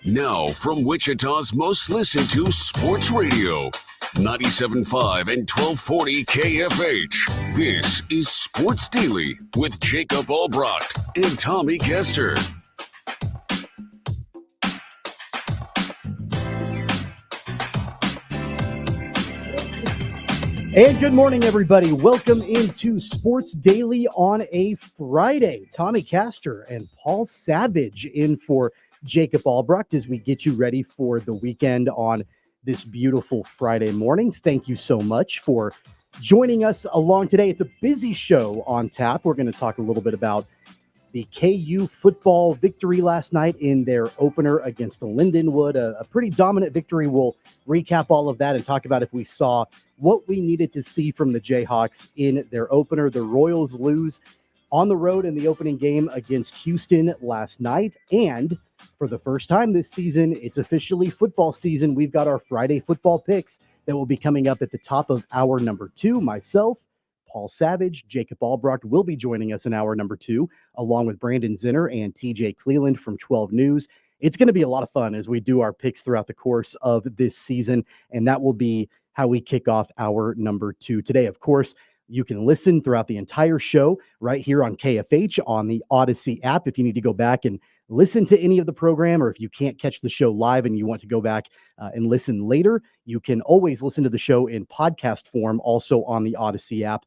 Now, from Wichita's most listened to sports radio, 97.5 and 1240 KFH. This is Sports Daily with Jacob Albrecht and Tommy Kester. And good morning, everybody. Welcome into Sports Daily on a Friday. Tommy Kester and Paul Savage in for Jacob Albrecht as we get you ready for the weekend on this beautiful Friday morning. Thank you so much for joining us along today. It's a busy show on tap. We're going to talk a little bit about the KU football victory last night in their opener against Lindenwood, a pretty dominant victory. We'll recap all of that and talk about if we saw what we needed to see from the Jayhawks in their opener. The Royals lose on the road in the opening game against Houston last night. And for the first time this season, it's officially football season. We've got our Friday football picks that will be coming up at the top of hour number 2. Myself, Paul Savage, Jacob Albrecht will be joining us in hour number 2, along with Brandon Zinner and TJ Cleland from 12 News. It's going to be a lot of fun as we do our picks throughout the course of this season, and that will be how we kick off hour number 2 today. Of course, you can listen throughout the entire show right here on KFH on the Odyssey app. If you need to go back and listen to any of the program, or if you can't catch the show live and you want to go back and listen later, you can always listen to the show in podcast form, also on the Odyssey app.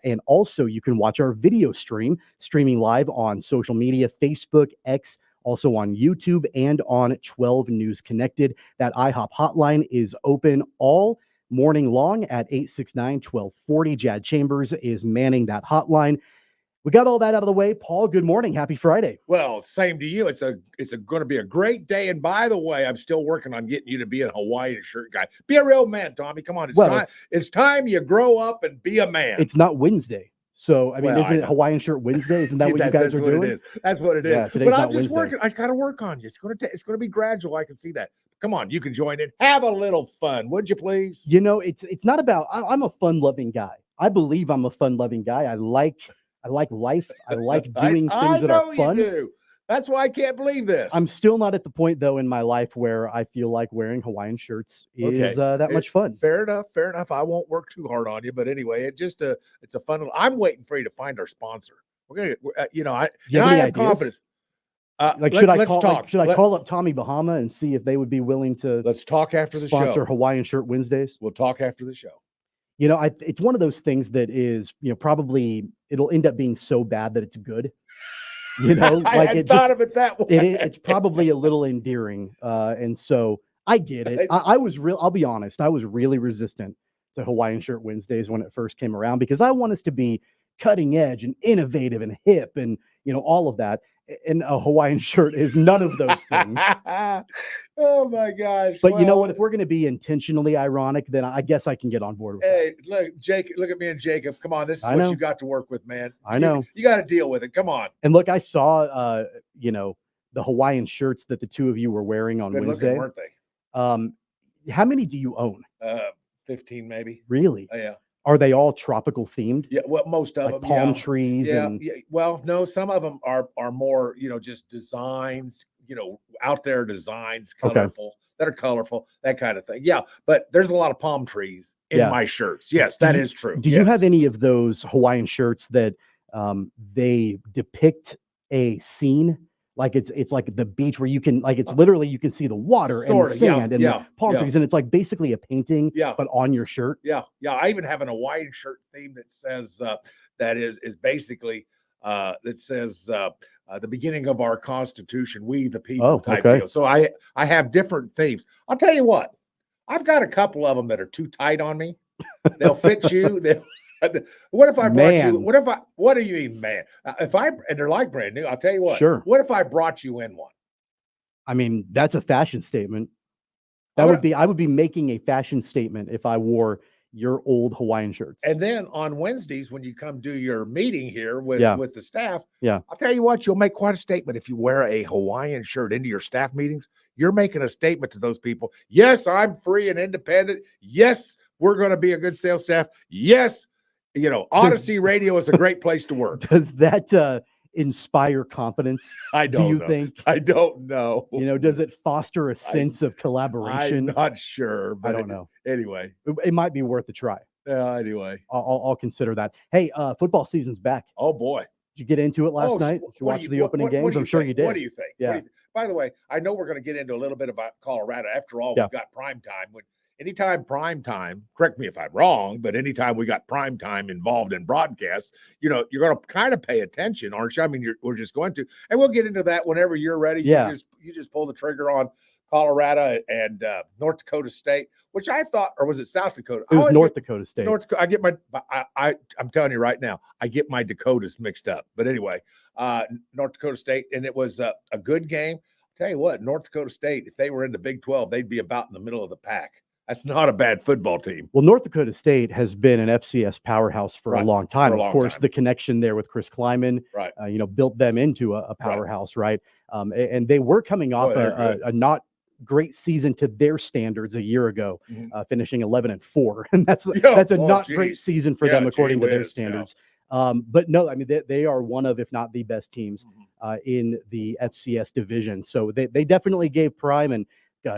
And also you can watch our video streaming live on social media, Facebook, X, also on YouTube and on 12 News Connected. That IHOP hotline is open all morning long at 869-1240. Jad Chambers is manning that hotline. We got all that out of the way. Paul, good morning. Happy Friday. Well, same to you. It's going to be a great day. And by the way, I'm still working on getting you to be a Hawaiian shirt guy. Be a real man, Tommy. Come on. It's time you grow up and be a man. It's not Wednesday. So, isn't it Hawaiian shirt Wednesday? Isn't that what you guys are doing? That's what it is. Yeah, today's but I'm not just Wednesday. working. I got to work on you. It's going to be gradual. I can see that. Come on. You can join in. Have a little fun. Would you please? You know, it's not about, I'm a fun-loving guy. I believe I'm a fun-loving guy. I like life. I like doing things that are fun. You do. That's why I can't believe this. I'm still not at the point, though, in my life where I feel like wearing Hawaiian shirts is that much fun. Fair enough. I won't work too hard on you, but anyway, it's a fun. I'm waiting for you to find our sponsor. We're gonna, I have confidence. Should I call up Tommy Bahama and see if they would be willing to? Let's talk after the show. Sponsor Hawaiian Shirt Wednesdays. We'll talk after the show. It's one of those things that is, probably it'll end up being so bad that it's good. I thought of it that way. It's probably a little endearing. And so I get it. I'll be honest. I was really resistant to Hawaiian Shirt Wednesdays when it first came around because I want us to be cutting edge and innovative and hip and, all of that. And a Hawaiian shirt is none of those things. Oh my gosh. But you know what? If we're going to be intentionally ironic, then I guess I can get on board with that. Look, Jake, look at me and Jacob. Come on. This is what you got to work with, man. I know. You got to deal with it. Come on. And look, I saw, the Hawaiian shirts that the two of you were wearing on Wednesday. Looking, weren't they? How many do you own? 15 maybe. Really? Yeah. Are they all tropical themed? Yeah, well, most of them. Palm trees. Yeah. Well, no, some of them are more, just designs, out there designs, colorful, that are colorful, that kind of thing. Yeah. But there's a lot of palm trees in my shirts. Yes, that is true. Do you have any of those Hawaiian shirts that they depict a scene? Like it's like the beach where you can, it's literally, you can see the water and the sand and the palm trees. And it's like basically a painting, but on your shirt. Yeah. Yeah. I even have an Hawaiian shirt theme that says, that is basically, that says, the beginning of our Constitution, we the people type deal. So I have different themes. I'll tell you what, I've got a couple of them that are too tight on me. They'll fit you. What if I brought you? What do you mean, man? And they're like brand new. I'll tell you what. Sure. What if I brought you in one? I mean, that's a fashion statement. I would be making a fashion statement if I wore your old Hawaiian shirts. And then on Wednesdays, when you come do your meeting here with the staff, I'll tell you what, you'll make quite a statement. If you wear a Hawaiian shirt into your staff meetings, you're making a statement to those people. Yes, I'm free and independent. Yes, we're going to be a good sales staff. Yes. Odyssey Radio is a great place to work. Does that inspire confidence? I don't do you know. think? I don't know. Does it foster a sense of collaboration? I'm not sure, but I don't know. Anyway, it might be worth a try. Anyway, I'll consider that. Hey, football season's back. Oh boy. Did you get into it last night? Did you watch the opening games? I'm sure you did. What do you think? Yeah. By the way, I know we're going to get into a little bit about Colorado. After all, we've got prime time. Anytime prime time, correct me if I'm wrong, but anytime we got prime time involved in broadcasts, you're going to kind of pay attention, aren't you? I mean, we're just going to, and we'll get into that whenever you're ready. Yeah. You just pull the trigger on Colorado and North Dakota State, which I thought, or was it South Dakota? It was North Dakota State. I get I'm telling you right now, I get my Dakotas mixed up. But anyway, North Dakota State, and it was a good game. I'll tell you what, North Dakota State, if they were in the Big 12, they'd be about in the middle of the pack. That's not a bad football team. Well, North Dakota State has been an FCS powerhouse for a long time. Of course, the connection there with Chris Kleiman, built them into a powerhouse, right? And they were coming off a not great season to their standards a year ago, finishing 11-4, and that's a not great season for them according to their standards. But no, I mean they are one of, if not the best teams in the FCS division. So they definitely gave Prime and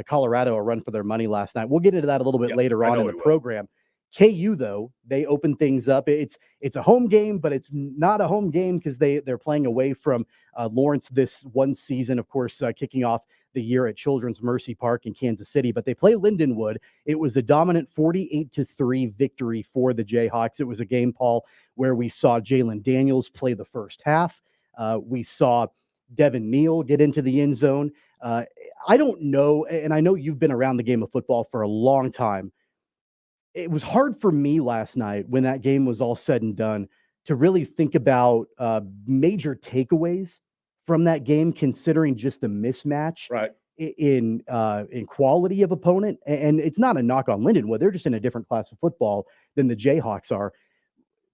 Colorado a run for their money last night. We'll get into that a little bit later on in the program. KU, though, they open things up. It's a home game, but it's not a home game because they're playing away from Lawrence this one season, of course, kicking off the year at Children's Mercy Park in Kansas City. But they play Lindenwood. It was a dominant 48-3 victory for the Jayhawks. It was a game, Paul, where we saw Jalen Daniels play the first half. We saw Devin Neal get into the end zone. I don't know, and I know you've been around the game of football for a long time. It was hard for me last night when that game was all said and done to really think about major takeaways from that game, considering just the mismatch in quality of opponent. And it's not a knock on Lindenwood. They're just in a different class of football than the Jayhawks are.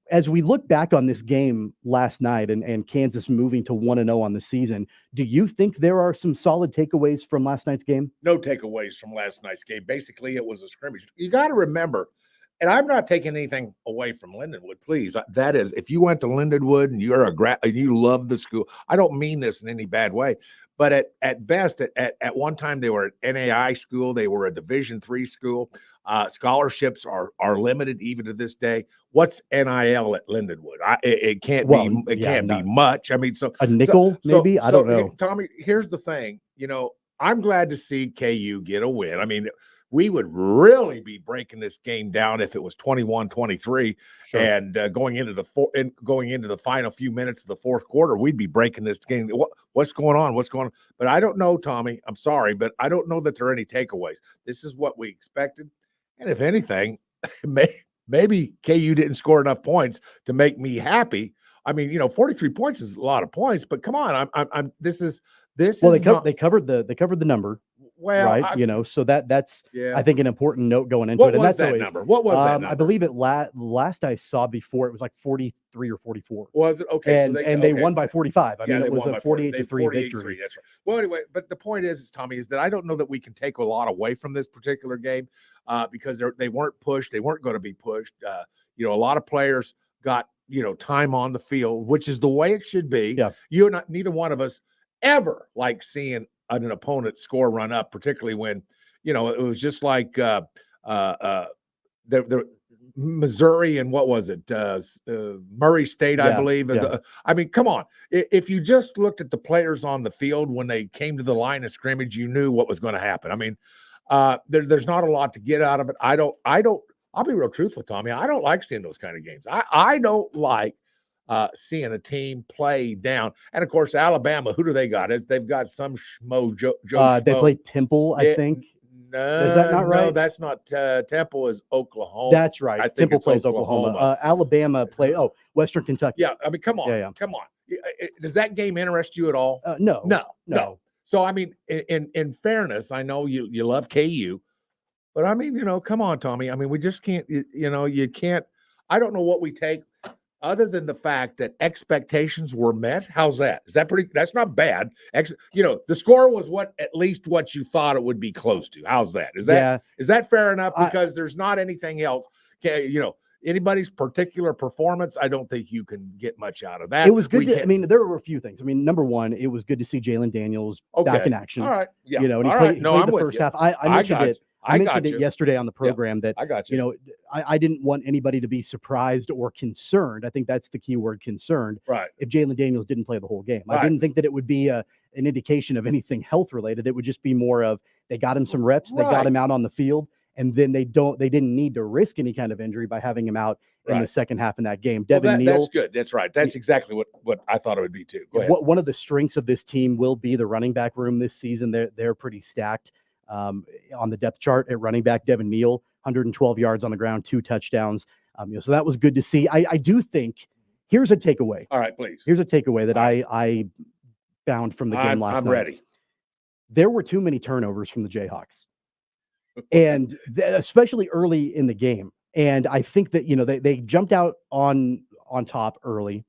As we look back on this game last night and Kansas moving to 1-0 on the season, do you think there are some solid takeaways from last night's game? No takeaways from last night's game. Basically, it was a scrimmage. You got to remember, and I'm not taking anything away from Lindenwood, please. That is, if you went to Lindenwood and you're and you love the school, I don't mean this in any bad way, but at best, at one time they were an NAI school, they were a Division III school. Scholarships are limited even to this day. What's NIL at Lindenwood? It can't be much. I mean, so a nickel maybe. I don't know, Tommy. Here's the thing. I'm glad to see KU get a win. I mean, we would really be breaking this game down if it was 21-23 and going into the final few minutes of the fourth quarter, we'd be breaking this game. What's going on? What's going on? But I don't know, Tommy. I'm sorry, but I don't know that there are any takeaways. This is what we expected. And if anything, maybe KU didn't score enough points to make me happy. I mean, 43 points is a lot of points, but come on, they covered the number. Well, right, so that's I think an important note going into it. And that's that number? What was that number? I believe it last I saw before it was like 43 or 44. Was it okay? And they won by 45. I mean, it was a 48-3 victory. That's right. Well, anyway, but the point is, Tommy, is that I don't know that we can take a lot away from this particular game because they weren't pushed. They weren't going to be pushed. A lot of players got time on the field, which is the way it should be. Yeah. Neither one of us ever like seeing an opponent score run up, particularly when, it was just like the Missouri and what was it? Murray State, I believe. Yeah. I mean, come on. If you just looked at the players on the field when they came to the line of scrimmage, you knew what was going to happen. I mean, there's not a lot to get out of it. I'll be real truthful, Tommy. I don't like seeing those kind of games. I don't like seeing a team play down. And of course, Alabama, who do they got? They've got some schmo, Joe they played Temple, I think. No, is that not right? No, that's not. Temple is Oklahoma. That's right. I think Temple plays Oklahoma. Alabama play. Western Kentucky. Yeah, I mean, come on, come on. Does that game interest you at all? No. So I mean, in fairness, I know you love KU, but I mean, come on, Tommy. I mean, we just can't. You can't. I don't know what we take. Other than the fact that expectations were met. How's that? Is that pretty? That's not bad. The score was at least what you thought it would be close to. How's that? Is that fair enough? Because there's not anything else. Okay, anybody's particular performance, I don't think you can get much out of that. It was good. I mean, there were a few things. I mean, number one, it was good to see Jalen Daniels back in action. All right. Yeah. You know, and he played the first half. I mentioned it. I mentioned it yesterday on the program that, I got you. You know, I didn't want anybody to be surprised or concerned. I think that's the key word, concerned. Right. If Jalen Daniels didn't play the whole game. Right. I didn't think that it would be an indication of anything health related. It would just be more of they got him some reps, they got him out on the field, and then they didn't need to risk any kind of injury by having him out in the second half in that game. Devin Neal. That's good. That's right. That's exactly what I thought it would be too. Go ahead. One of the strengths of this team will be the running back room this season. They're pretty stacked. On the depth chart at running back, Devin Neal, 112 yards on the ground, 2 touchdowns. So that was good to see. I do think here's a takeaway. All right, please. Here's a takeaway that I found from the game last night. I'm ready. There were too many turnovers from the Jayhawks, and especially early in the game. And I think that, you know, they jumped out on top early,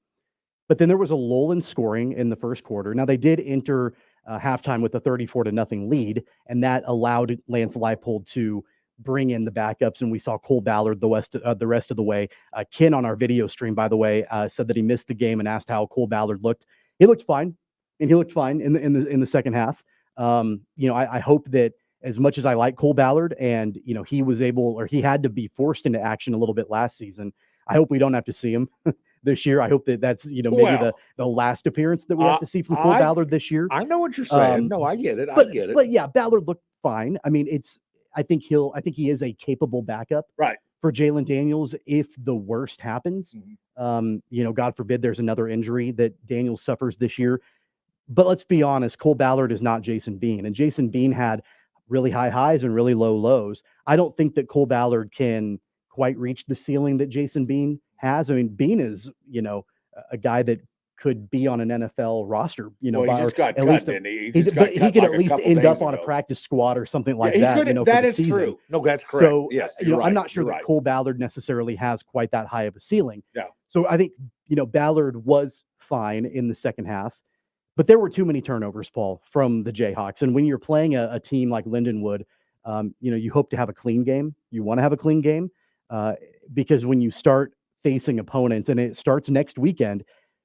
but then there was a lull in scoring in the first quarter. Now they did enter halftime with a 34-0 lead, and that allowed Lance Leipold to bring in the backups, and we saw Cole Ballard the rest of the way. Ken on our video stream, by the way, said that he missed the game and asked how Cole Ballard looked. He looked fine, and he looked fine in the second half. You know, I hope that as much as I like Cole Ballard, and you know he had to be forced into action a little bit last season, I hope we don't have to see him this year. I hope that's, you know, maybe the last appearance that we have to see from Cole Ballard this year. I know what you're saying. No, I get it. But yeah, Ballard looked fine. I mean, I think he is a capable backup for Jalen Daniels if the worst happens. You know, God forbid there's another injury that Daniels suffers this year. But let's be honest, Cole Ballard is not Jason Bean, and Jason Bean had really high highs and really low lows. I don't think that Cole Ballard can quite reach the ceiling that Jason Bean has. I mean, Bean is, you know, a guy that could be on an NFL roster, you know, he just got cut, didn't he? He could at least end up on a practice squad or something like that. You know, that is true. No, that's correct. So, yes, you know, I'm not sure that Cole Ballard necessarily has quite that high of a ceiling. Yeah. So I think, you know, Ballard was fine in the second half, but there were too many turnovers, Paul, from the Jayhawks. And when you're playing a team like Lindenwood, you know, you hope to have a clean game. You want to have a clean game because when you start facing opponents, and it starts next weekend,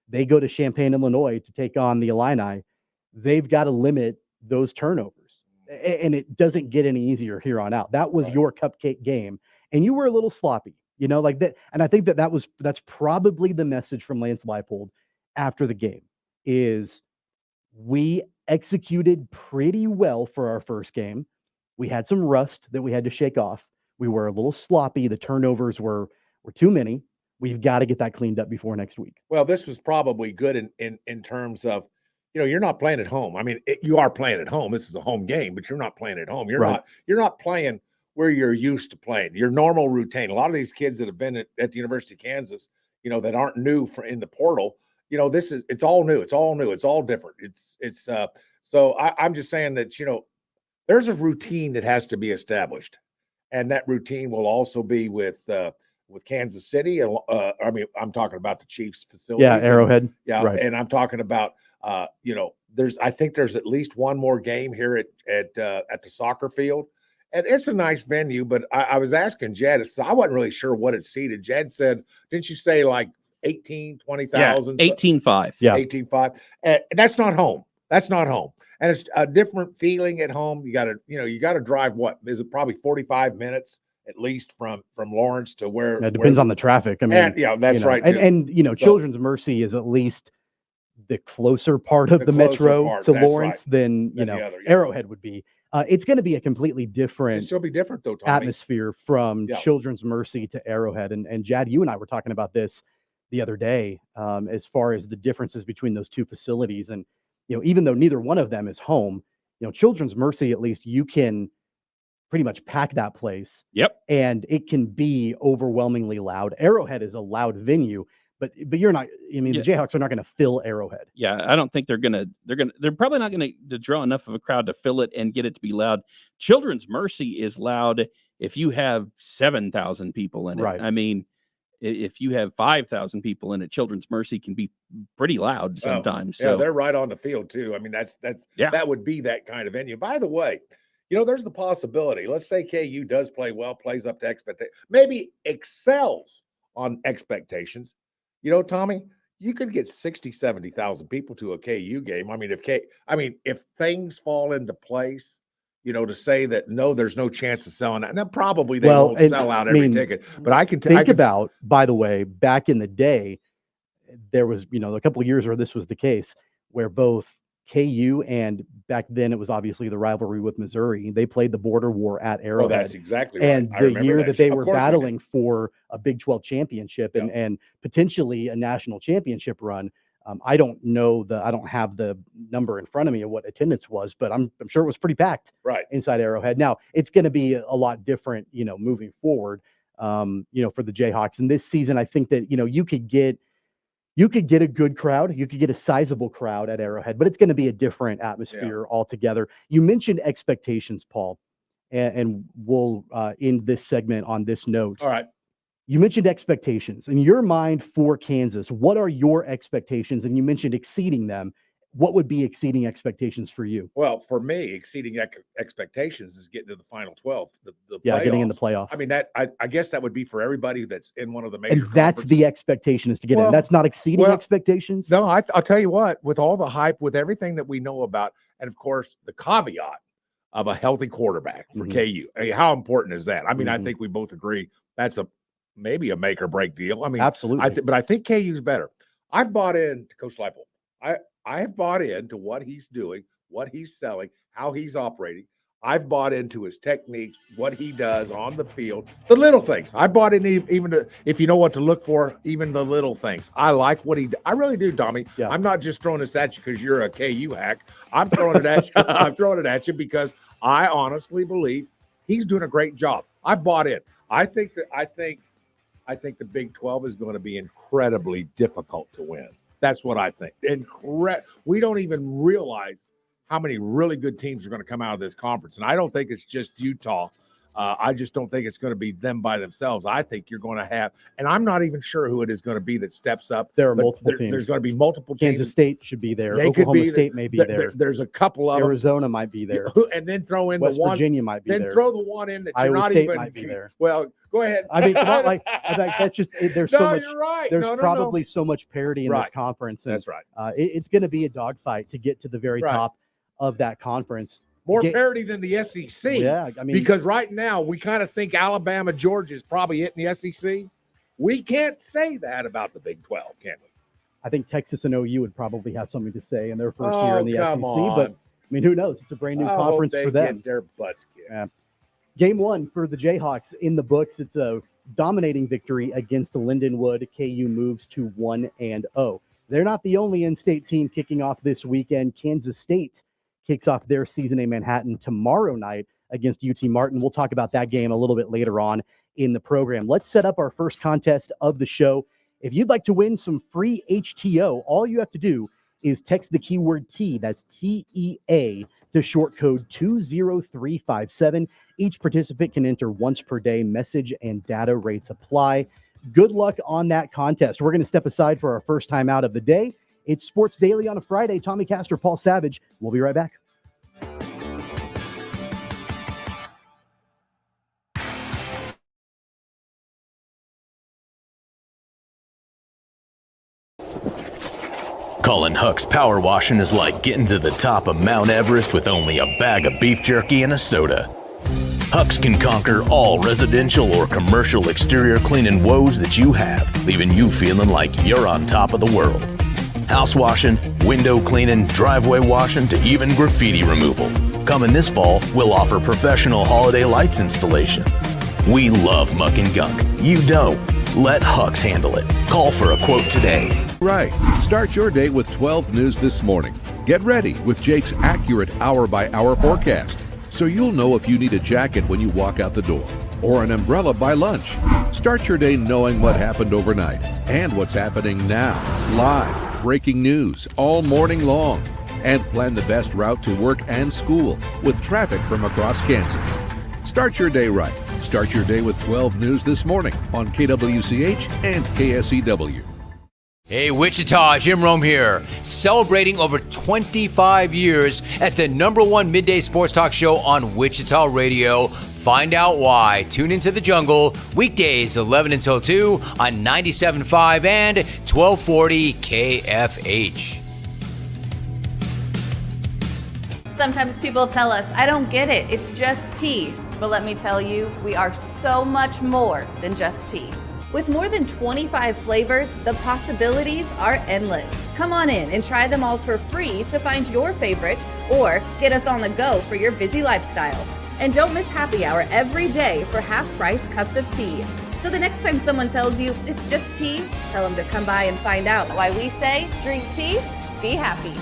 they go to Champaign, Illinois to take on the Illini. They've got to limit those turnovers, and it doesn't get any easier here on out. That was your cupcake game, and you were a little sloppy, you know, like that. And I think that's probably the message from Lance Leipold after the game is we executed pretty well for our first game. We had some rust that we had to shake off. We were a little sloppy. The turnovers were too many. We've got to get that cleaned up before next week. Well, this was probably good in terms of, you know, you're not playing at home. I mean, you are playing at home. This is a home game, but you're not playing at home. You're not playing where you're used to playing. Your normal routine. A lot of these kids that have been at the University of Kansas, you know, that aren't new in the portal, you know, it's all new. It's all new. It's all different. So I'm just saying that, you know, there's a routine that has to be established, and that routine will also be with Kansas City. I mean, I'm talking about the Chiefs facility. Yeah, Arrowhead. And I'm talking about, you know, I think there's at least one more game here at the soccer field, and it's a nice venue. But I was asking Jed, so I wasn't really sure what it seated. Jed said, didn't you say like 18, 20,000? Yeah, 18.5. Yeah, 18.5. And that's not home. That's not home. And it's a different feeling at home. You got to drive, what is it, probably 45 minutes at least from Lawrence to where. It depends on the traffic. I mean, yeah, that's right. And you know, Children's Mercy is at least the closer part of the metro to Lawrence than you know Arrowhead would be. It's going to be a completely different. It'll still be different though, Tommy. Atmosphere from Children's Mercy to Arrowhead. And Jad, you and I were talking about this the other day, as far as the differences between those two facilities. And you know, even though neither one of them is home, you know, Children's Mercy, at least you can pretty much pack that place. Yep. And it can be overwhelmingly loud. Arrowhead is a loud venue, but you're not, I mean, the Jayhawks are not going to fill Arrowhead. Yeah. I don't think they're probably not going to draw enough of a crowd to fill it and get it to be loud. Children's Mercy is loud if you have 7,000 people in it. Right. I mean, if you have 5,000 people in it, Children's Mercy can be pretty loud sometimes. Yeah, they're right on the field too. I mean, that would be that kind of venue. By the way, you know, there's the possibility. Let's say KU does play well, plays up to expectation, maybe excels on expectations. You know, Tommy, you could get 60, 70,000 people to a KU game. I mean, if things fall into place, you know, to say that no, there's no chance of selling out. Now, probably they won't sell out every ticket. But I can think about, by the way, back in the day, there was, you know, a couple of years where this was the case, where both KU and back then it was obviously the rivalry with Missouri. They played the border war at Arrowhead. Oh, that's exactly right. And the year that they were battling for a Big 12 championship and potentially a national championship run. I don't have the number in front of me of what attendance was, but I'm sure it was pretty packed inside Arrowhead. Now it's going to be a lot different, you know, moving forward, you know, for the Jayhawks. And this season, I think that, you know, you could get a good crowd. You could get a sizable crowd at Arrowhead, but it's going to be a different atmosphere altogether. You mentioned expectations, Paul, and we'll end this segment on this note. All right. You mentioned expectations in your mind for Kansas. What are your expectations? And you mentioned exceeding them. What would be exceeding expectations for you? Well, for me, exceeding expectations is getting to the Final 12. The getting in the playoff. I mean, I guess that would be for everybody that's in one of the major. And that's the expectation, is to get in. That's not exceeding expectations. No, I'll tell you what. With all the hype, with everything that we know about, and of course the caveat of a healthy quarterback for KU. I mean, how important is that? I mean, I think we both agree that's maybe a make or break deal. I mean, absolutely. But I think KU's better. I've bought into Coach Leipold. I have bought into what he's doing, what he's selling, how he's operating. I've bought into his techniques, what he does on the field, the little things. I bought in even if you know what to look for, even the little things. I like what I really do, Tommy. Yeah. I'm not just throwing this at you because you're a KU hack. I'm throwing it at you. I'm throwing it at you because I honestly believe he's doing a great job. I bought in. I think the Big 12 is going to be incredibly difficult to win. That's what I think. We don't even realize how many really good teams are going to come out of this conference. And I don't think it's just Utah. I just don't think it's going to be them by themselves. I think you're going to have, and I'm not even sure who it is going to be that steps up. There are multiple teams. There's going to be multiple teams. Kansas State should be there. Oklahoma State may be there. There's a couple of Arizona might be there. And then throw in West the one. Virginia might be there. Then throw the one in that Iowa you're not State even. Might be there. Well, go ahead. I mean, that's just there's so much. You're right. There's probably so much parity in this conference. And, that's right. It's going to be a dogfight to get to the very top of that conference. More parity than the SEC. Yeah, I mean, because right now we kind of think Alabama, Georgia is probably it in the SEC. We can't say that about the Big 12, can we? I think Texas and OU would probably have something to say in their first year in the SEC. But I mean, who knows? It's a brand new conference for them. Get their butts kicked. Yeah. Game 1 for the Jayhawks in the books. It's a dominating victory against Lindenwood. KU moves to 1-0. They're not the only in-state team kicking off this weekend. Kansas State kicks off their season in Manhattan tomorrow night against UT Martin. We'll talk about that game a little bit later on in the program. Let's set up our first contest of the show. If you'd like to win some free HTO, all you have to do is text the keyword T, that's TEA, to short code 20357. Each participant can enter once per day. Message and data rates apply. Good luck on that contest. We're going to step aside for our first time out of the day. It's Sports Daily on a Friday. Tommy Castor, Paul Savage. We'll be right back. Colin Huck's power washing is like getting to the top of Mount Everest with only a bag of beef jerky and a soda. Huck's can conquer all residential or commercial exterior cleaning woes that you have, leaving you feeling like you're on top of the world. House washing, window cleaning, driveway washing, to even graffiti removal. Coming this fall, we'll offer professional holiday lights installation. We love muck and gunk. You don't. Let Huck's handle it. Call for a quote today. Right. Start your day with 12 News this morning. Get ready with Jake's accurate hour-by-hour forecast, so you'll know if you need a jacket when you walk out the door, or an umbrella by lunch. Start your day knowing what happened overnight and what's happening now. Live. Breaking news all morning long, and plan the best route to work and school with traffic from across Kansas. Start your day right. Start your day with 12 News this morning on KWCH and KSEW. Hey, Wichita, Jim Rome here, celebrating over 25 years as the #1 midday sports talk show on Wichita Radio Find out why. Tune into The Jungle, weekdays 11 until 2 on 97.5 and 1240 KFH. Sometimes people tell us, I don't get it, it's just tea. But let me tell you, we are so much more than just tea. With more than 25 flavors, the possibilities are endless. Come on in and try them all for free to find your favorite or get us on the go for your busy lifestyle. And don't miss happy hour every day for half-price cups of tea. So the next time someone tells you it's just tea, tell them to come by and find out why we say drink tea, be happy.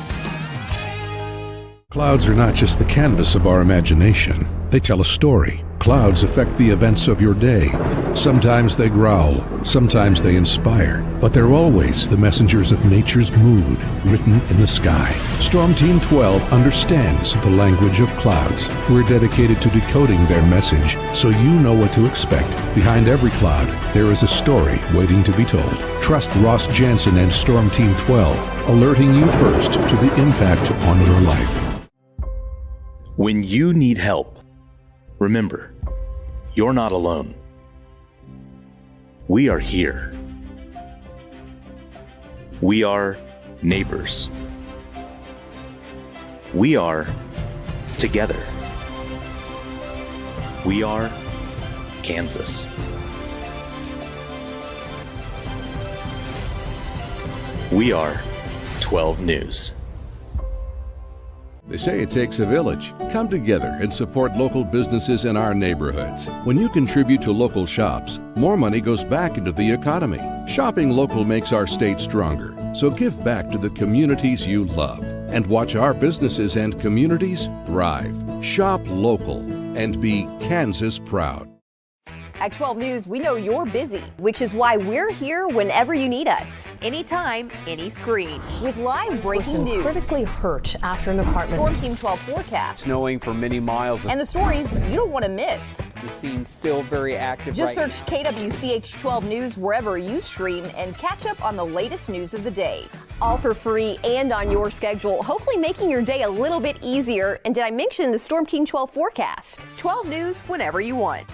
Clouds are not just the canvas of our imagination. They tell a story. Clouds affect the events of your day. Sometimes they growl, sometimes they inspire, but they're always the messengers of nature's mood written in the sky. Storm Team 12 understands the language of clouds. We're dedicated to decoding their message so you know what to expect. Behind every cloud, there is a story waiting to be told. Trust Ross Jansen and Storm Team 12, alerting you first to the impact on your life. When you need help, remember, you're not alone. We are here. We are neighbors. We are together. We are Kansas. We are 12 News. They say it takes a village. Come together and support local businesses in our neighborhoods. When you contribute to local shops, more money goes back into the economy. Shopping local makes our state stronger. So give back to the communities you love and watch our businesses and communities thrive. Shop local and be Kansas proud. At 12 News, we know you're busy, which is why we're here whenever you need us. Anytime, any screen. With live breaking news. Critically hurt after an apartment. Storm Team 12 forecast. Snowing for many miles. And the stories you don't want to miss. The scene's still very active. Just search KWCH 12 News wherever you stream and catch up on the latest news of the day. All for free and on your schedule, hopefully making your day a little bit easier. And did I mention the Storm Team 12 forecast? 12 News whenever you want.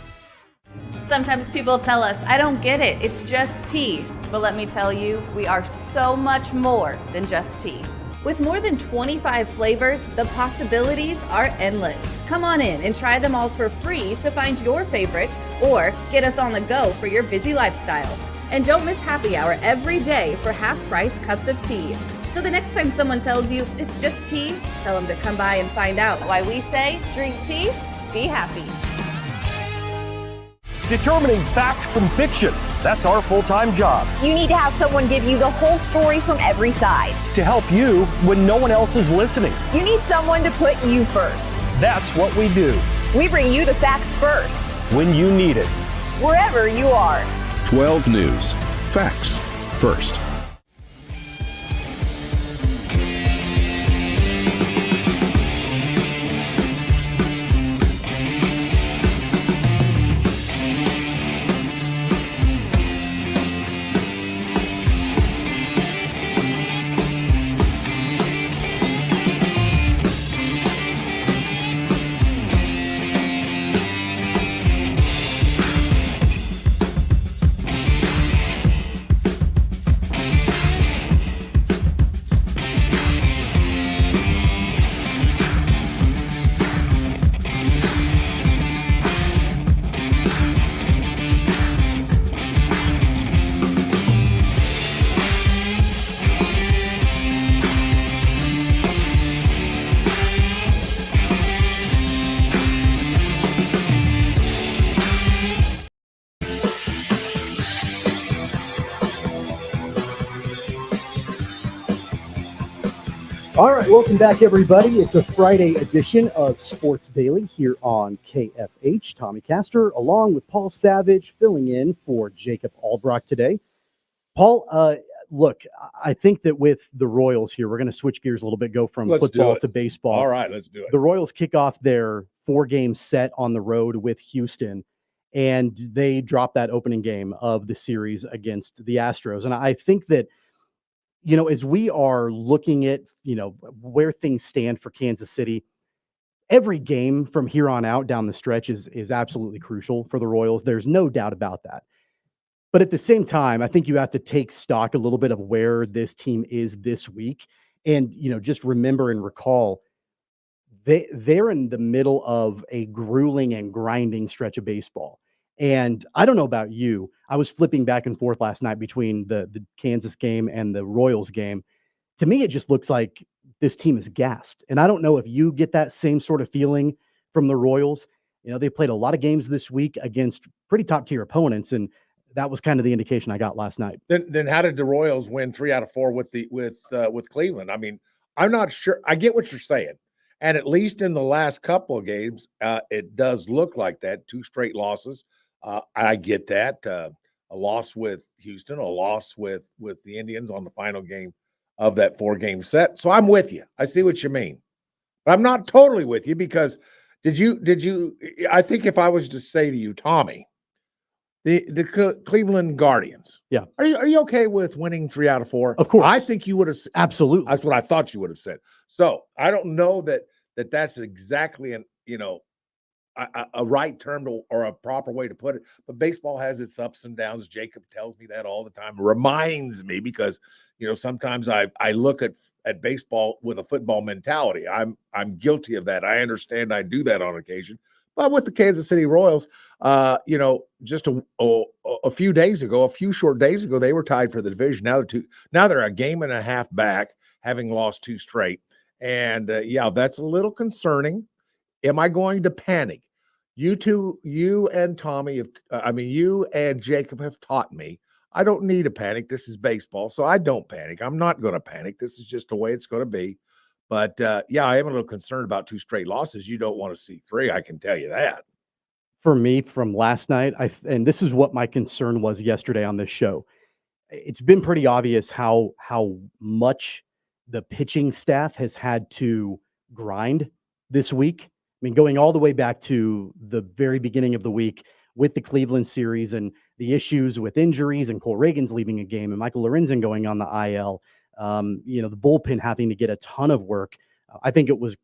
Sometimes people tell us, I don't get it, it's just tea. But let me tell you, we are so much more than just tea. With more than 25 flavors, the possibilities are endless. Come on in and try them all for free to find your favorite or get us on the go for your busy lifestyle. And don't miss happy hour every day for half-price cups of tea. So the next time someone tells you it's just tea, tell them to come by and find out why we say drink tea, be happy. Determining fact from fiction. That's our full-time job. You need to have someone give you the whole story from every side. To help you when no one else is listening. You need someone to put you first. That's what we do. We bring you the facts first. When you need it. Wherever you are. 12 News. Facts first. All right, welcome back, everybody. It's a Friday edition of Sports Daily here on KFH. Tommy Castor, along with Paul Savage, filling in for Jacob Albrock today. Paul, look, I think that with the Royals here, we're going to switch gears a little bit, go from football to baseball. All right, let's do it. The Royals kick off their 4-game set on the road with Houston, and they drop that opening game of the series against the Astros. And I think that, you know, as we are looking at, you know, where things stand for Kansas City, every game from here on out down the stretch is absolutely crucial for the Royals. There's no doubt about that. But at the same time, I think you have to take stock a little bit of where this team is this week. And, just remember and recall they're in the middle of a grueling and grinding stretch of baseball. And I don't know about you. I was flipping back and forth last night between the Kansas game and the Royals game. To me, it just looks like this team is gassed. And I don't know if you get that same sort of feeling from the Royals. They played a lot of games this week against pretty top tier opponents. And that was kind of the indication I got last night. Then how did the Royals win 3 out of 4 with Cleveland? I mean, I'm not sure. I get what you're saying. And at least in the last couple of games, it does look like that. 2 straight losses. I get that. A loss with Houston, a loss with the Indians on the final game of that 4-game set. So I'm with you. I see what you mean. But I'm not totally with you because did you I think if I was to say to you, Tommy, the Cleveland Guardians. Yeah. Are you okay with winning 3 out of 4? Of course. I think you would have. Absolutely. That's what I thought you would have said. So I don't know that's exactly a right term or a proper way to put it. But baseball has its ups and downs. Jacob tells me that all the time. Reminds me because, sometimes I look at baseball with a football mentality. I'm guilty of that. I understand I do that on occasion. But with the Kansas City Royals, just a few short days ago, they were tied for the division. Now they're a game and a half back, having lost 2 straight. And that's a little concerning. Am I going to panic? You and Tommy, you and Jacob have taught me I don't need to panic. This is baseball, so I don't panic. I'm not going to panic. This is just the way it's going to be. But, I am a little concerned about 2 straight losses. You don't want to see 3, I can tell you that. For me, from last night, and this is what my concern was yesterday on this show. It's been pretty obvious how much the pitching staff has had to grind this week. I mean, going all the way back to the very beginning of the week with the Cleveland series and the issues with injuries and Cole Reagan's leaving a game and Michael Lorenzen going on the IL. The bullpen having to get a ton of work. I think it was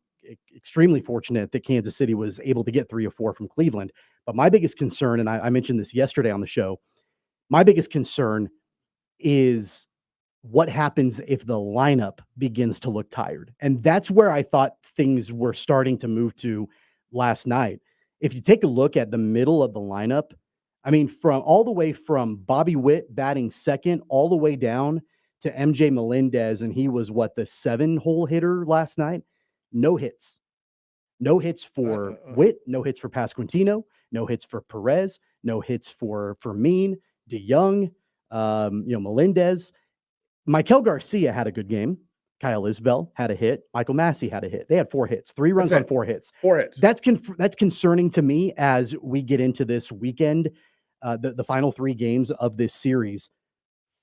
extremely fortunate that Kansas City was able to get 3 or 4 from Cleveland. But my biggest concern, and I mentioned this yesterday on the show, my biggest concern is what happens if the lineup begins to look tired. And that's where I thought things were starting to move to last night. If you take a look at the middle of the lineup, I mean, from all the way from Bobby Witt batting second all the way down to MJ Melendez, and he was the 7-hole hitter last night. No hits. No hits for Witt, no hits for Pasquantino, no hits for Perez, no hits for Fermin, DeYoung, Melendez. Michael Garcia had a good game. Kyle Isbell had a hit. Michael Massey had a hit. They had 4 hits, 3 runs on 4 hits. 4 hits. That's concerning to me as we get into this weekend. The final 3 games of this series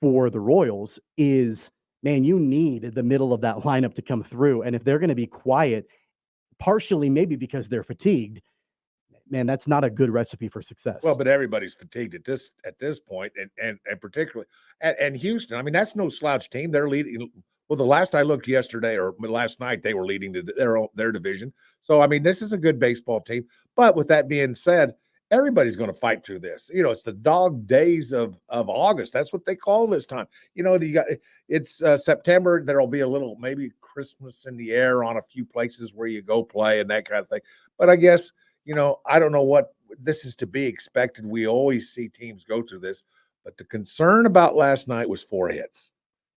for the Royals is, man, you need the middle of that lineup to come through. And if they're going to be quiet, partially maybe because they're fatigued, man, that's not a good recipe for success. Well, but everybody's fatigued at this point, and particularly and Houston. I mean, that's no slouch team. They're leading. Well, the last I looked yesterday or last night, they were leading to their division. So, I mean, this is a good baseball team. But with that being said, everybody's going to fight through this. It's the dog days of August. That's what they call this time. It's September. There'll be a little maybe Christmas in the air on a few places where you go play and that kind of thing. But I guess, I don't know what this is to be expected. We always see teams go through this. But the concern about last night was 4 hits.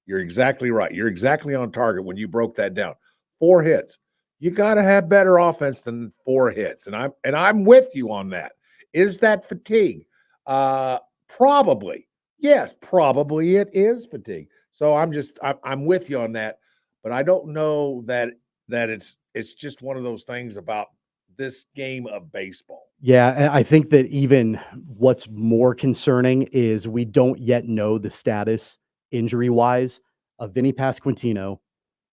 You're exactly right. You're exactly on target when you broke that down. 4 hits. You got to have better offense than 4 hits. And I'm with you on that. Is that fatigue? Probably. Yes, probably it is fatigue. So I'm with you on that, but I don't know that it's just one of those things about this game of baseball. Yeah, I think that even what's more concerning is we don't yet know the status injury-wise of Vinny Pasquantino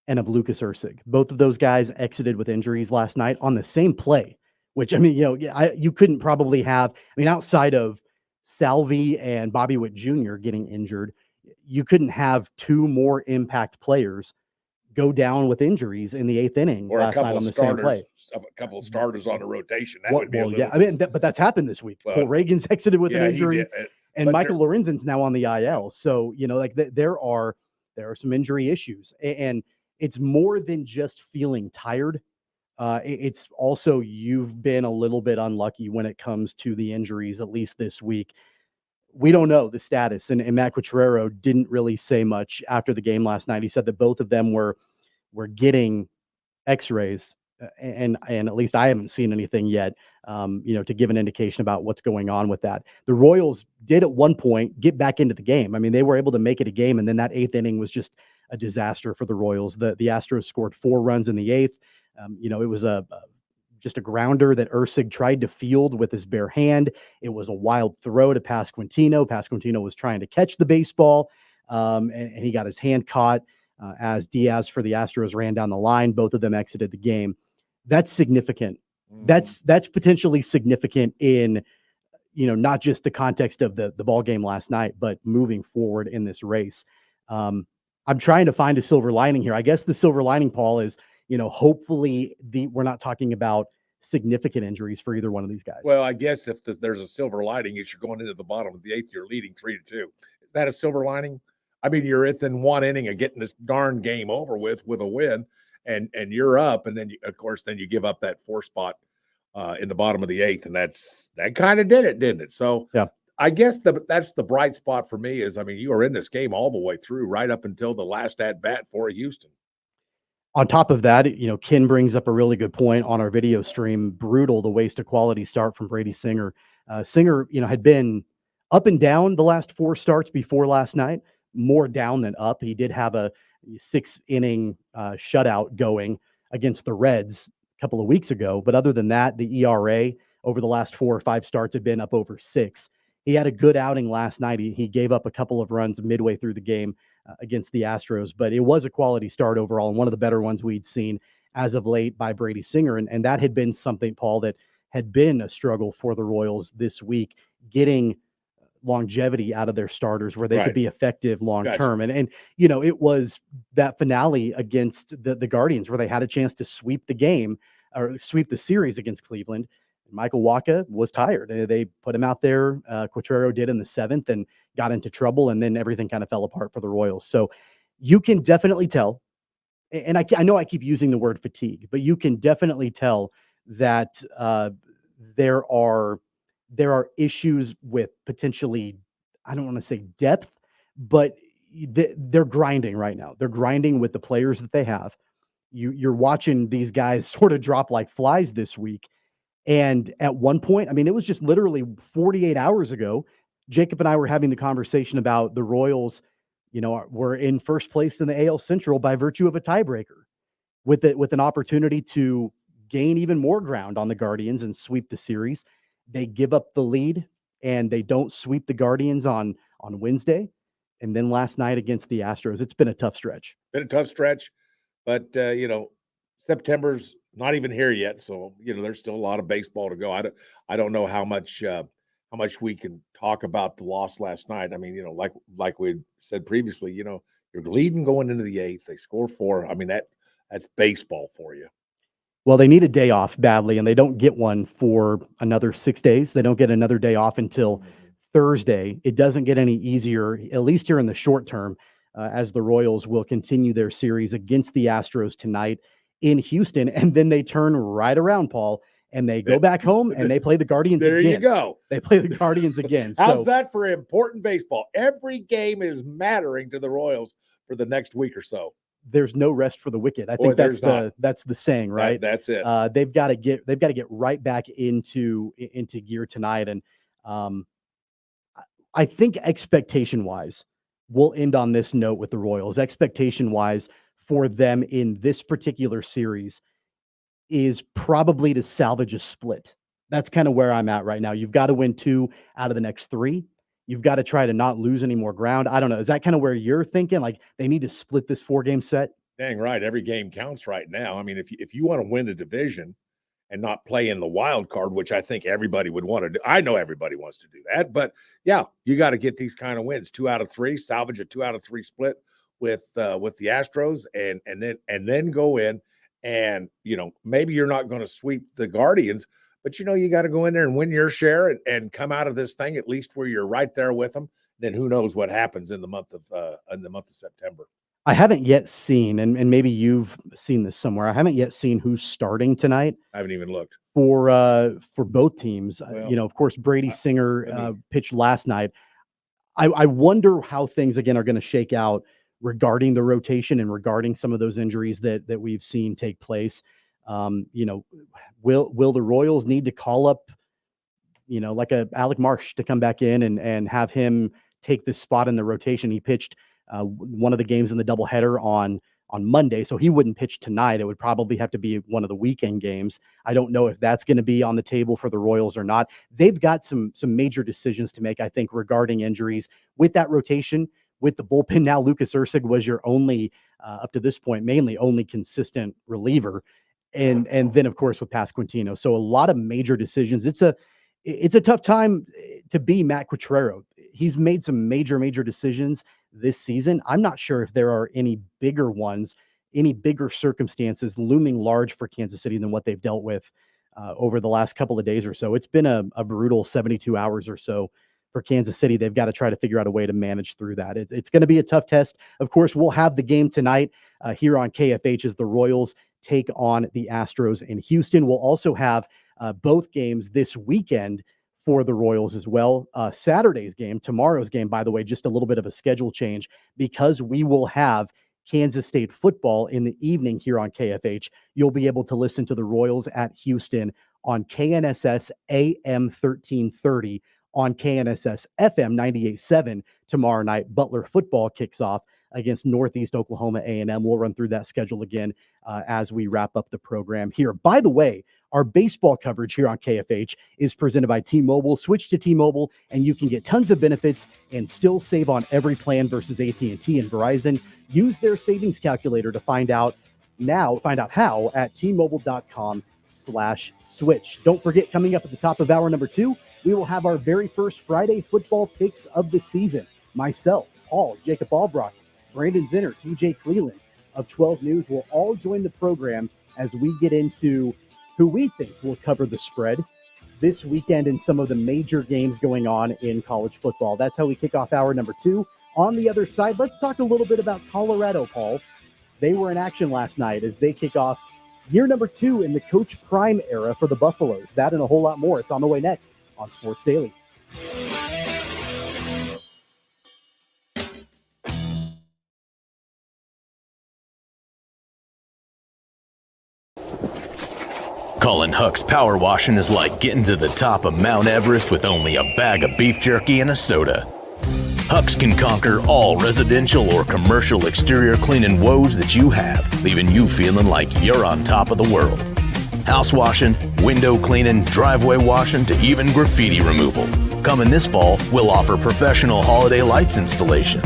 and of Lucas Erceg. Both of those guys exited with injuries last night on the same play, which, I mean, you couldn't probably have, outside of Salvi and Bobby Witt Jr. getting injured, you couldn't have 2 more impact players go down with injuries in the 8th inning or last night on the same play. A couple of starters on the rotation. That Well, would be a little I mean, but that's happened this week. Well, Cole Reagan's exited with an he injury, did. and But Michael Lorenzen's now on the IL. So, like there are some injury issues, and it's more than just feeling tired. It's also you've been a little bit unlucky when it comes to the injuries, at least this week. We don't know the status, and Matt Quatrero didn't really say much after the game last night. He said that both of them were getting X-rays, and at least I haven't seen anything yet, to give an indication about what's going on with that. The Royals did at one point get back into the game. I mean, they were able to make it a game, and then that 8th inning was just a disaster for the Royals. The Astros scored 4 runs in the 8th. It was just a grounder that Ursig tried to field with his bare hand. It was a wild throw to Pasquantino. Pasquantino was trying to catch the baseball, and he got his hand caught as Diaz for the Astros ran down the line. Both of them exited the game. That's significant. That's potentially significant in, not just the context of the ball game last night, but moving forward in this race. I'm trying to find a silver lining here. I guess the silver lining, Paul, is hopefully we're not talking about significant injuries for either one of these guys. Well, I guess if there's a silver lining, is you're going into the bottom of the 8th, you're leading 3-2. Is that a silver lining? I mean, you're within 1 inning of getting this darn game over with a win, and you're up, and then you give up that 4 spot in the bottom of the 8th, and that kind of did it, didn't it? So yeah. I guess that's the bright spot for me is, I mean, you are in this game all the way through, right up until the last at bat for Houston. On top of that, Ken brings up a really good point on our video stream. Brutal, the waste of quality start from Brady Singer. Singer, had been up and down the last 4 starts before last night, more down than up. He did have a 6-inning shutout going against the Reds a couple of weeks ago. But other than that, the ERA over the last 4 or 5 starts had been up over 6. He had a good outing last night. He gave up a couple of runs midway through the game against the Astros, but it was a quality start overall, and one of the better ones we'd seen as of late by Brady Singer. And that had been something, Paul, that had been a struggle for the Royals this week, getting longevity out of their starters where they could be effective long term. And it was that finale against the Guardians where they had a chance to sweep the game or sweep the series against Cleveland. Michael Wacha was tired. They put him out there. Quatrero did in the 7th and got into trouble, and then everything kind of fell apart for the Royals. So you can definitely tell, and I know I keep using the word fatigue, but you can definitely tell that there are issues with potentially, I don't want to say depth, but they're grinding right now. They're grinding with the players that they have. You're watching these guys sort of drop like flies this week. And at one point, I mean, it was just literally 48 hours ago, Jacob and I were having the conversation about the Royals, were in first place in the AL Central by virtue of a tiebreaker with an opportunity to gain even more ground on the Guardians and sweep the series. They give up the lead and they don't sweep the Guardians on Wednesday. And then last night against the Astros, it's been a tough stretch. But September's not even here yet, so there's still a lot of baseball to go. I don't know how much we can talk about the loss last night. I mean, like we said previously, you're leading going into the 8th. They score 4. I mean, that's baseball for you. Well, they need a day off badly, and they don't get one for another 6 days. They don't get another day off until Thursday. It doesn't get any easier, at least here in the short term, as the Royals will continue their series against the Astros tonight in Houston, and then they turn right around, Paul, and they go back home and they play the Guardians again. There you go. They play the Guardians again. How's that for important baseball? Every game is mattering to the Royals for the next week or so. There's no rest for the wicked. I think that's the saying, right? That's it. They've got to get right back into gear tonight. And I think expectation wise, we'll end on this note with the Royals. Expectation wise for them in this particular series is probably to salvage a split. That's kind of where I'm at right now. You've got to win 2 out of the next 3. You've got to try to not lose any more ground. I don't know. Is that kind of where you're thinking? Like they need to split this 4-game set? Dang right. Every game counts right now. I mean, if you want to win the division and not play in the wild card, which I think everybody would want to do. I know everybody wants to do that, but yeah, you got to get these kind of wins. 2 out of 3, salvage a 2 out of 3 split with the Astros and then go in and, maybe you're not going to sweep the Guardians, but you got to go in there and win your share and come out of this thing at least where you're right there with them. Then who knows what happens in the month of September. I haven't yet seen, and maybe you've seen this somewhere. I haven't yet seen who's starting tonight. I haven't even looked for both teams. Well, of course, Brady Singer pitched last night. I wonder how things again are going to shake out regarding the rotation and regarding some of those injuries that we've seen take place. Will the Royals need to call up, like a Alec Marsh to come back in and have him take this spot in the rotation? He pitched one of the games in the doubleheader on Monday, so he wouldn't pitch tonight. It would probably have to be one of the weekend games. I don't know if that's going to be on the table for the Royals or not. They've got some major decisions to make, I think, regarding injuries with that rotation, with the bullpen. Now, Lucas Erceg was your only, up to this point, mainly only consistent reliever. And then, of course, with Pasquantino. So a lot of major decisions. It's a tough time to be Matt Quatraro. He's made some major decisions this season. I'm not sure if there are any bigger ones, any bigger circumstances looming large for Kansas City than what they've dealt with over the last couple of days or so. It's been a brutal 72 hours or so for Kansas City. They've got to try to figure out a way to manage through that. It's going to be a tough test. Of course, we'll have the game tonight here on KFH as the Royals take on the Astros in Houston. We'll also have both games this weekend for the Royals as well. Saturday's game, tomorrow's game, by the way, just a little bit of a schedule change because we will have Kansas State football in the evening here on KFH. You'll be able to listen to the Royals at Houston on KNSS AM 1330, on KNSS FM 98.7 tomorrow night. Butler football kicks off against Northeast Oklahoma A&M. We'll run through that schedule again as we wrap up the program here. By the way, our baseball coverage here on KFH is presented by T-Mobile. Switch to T-Mobile and you can get tons of benefits and still save on every plan versus AT&T and Verizon. Use their savings calculator to find out how at T-Mobile.com/switch. Don't forget, coming up at the top of hour number 2, we will have our very first Friday football picks of the season. Myself, Paul, Jacob Albrecht, Brandon Zinner, TJ Cleland of 12 News will all join the program as we get into who we think will cover the spread this weekend in some of the major games going on in college football. That's how we kick off hour number 2. On the other side, let's talk a little bit about Colorado, Paul. They were in action last night as they kick off year number 2 in the Coach Prime era for the Buffaloes. That and a whole lot more. It's on the way next on Sports Daily. Colin Huck's power washing is like getting to the top of Mount Everest with only a bag of beef jerky and a soda. Huck's can conquer all residential or commercial exterior cleaning woes that you have, leaving you feeling like you're on top of the world. House washing, window cleaning, driveway washing, to even graffiti removal. Coming this fall, we'll offer professional holiday lights installation.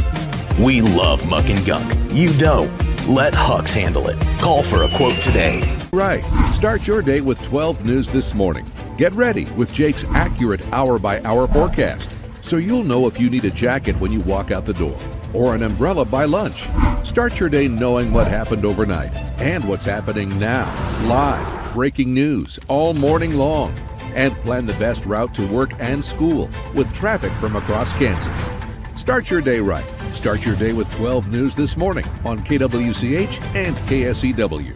We love muck and gunk. You don't. Let Huck's handle it. Call for a quote today. Right. Start your day with 12 News this morning. Get ready with Jake's accurate hour-by-hour forecast, so you'll know if you need a jacket when you walk out the door or an umbrella by lunch. Start your day knowing what happened overnight and what's happening now. Live, breaking news all morning long. And plan the best route to work and school with traffic from across Kansas. Start your day right. Start your day with 12 News this morning on KWCH and KSEW.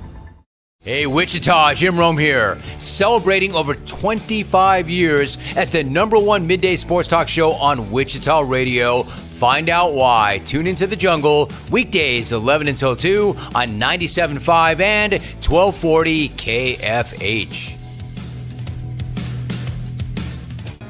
Hey, Wichita, Jim Rome here, celebrating over 25 years as the #1 midday sports talk show on Wichita Radio. Find out why. Tune into The Jungle, weekdays 11 until 2 on 97.5 and 1240 KFH.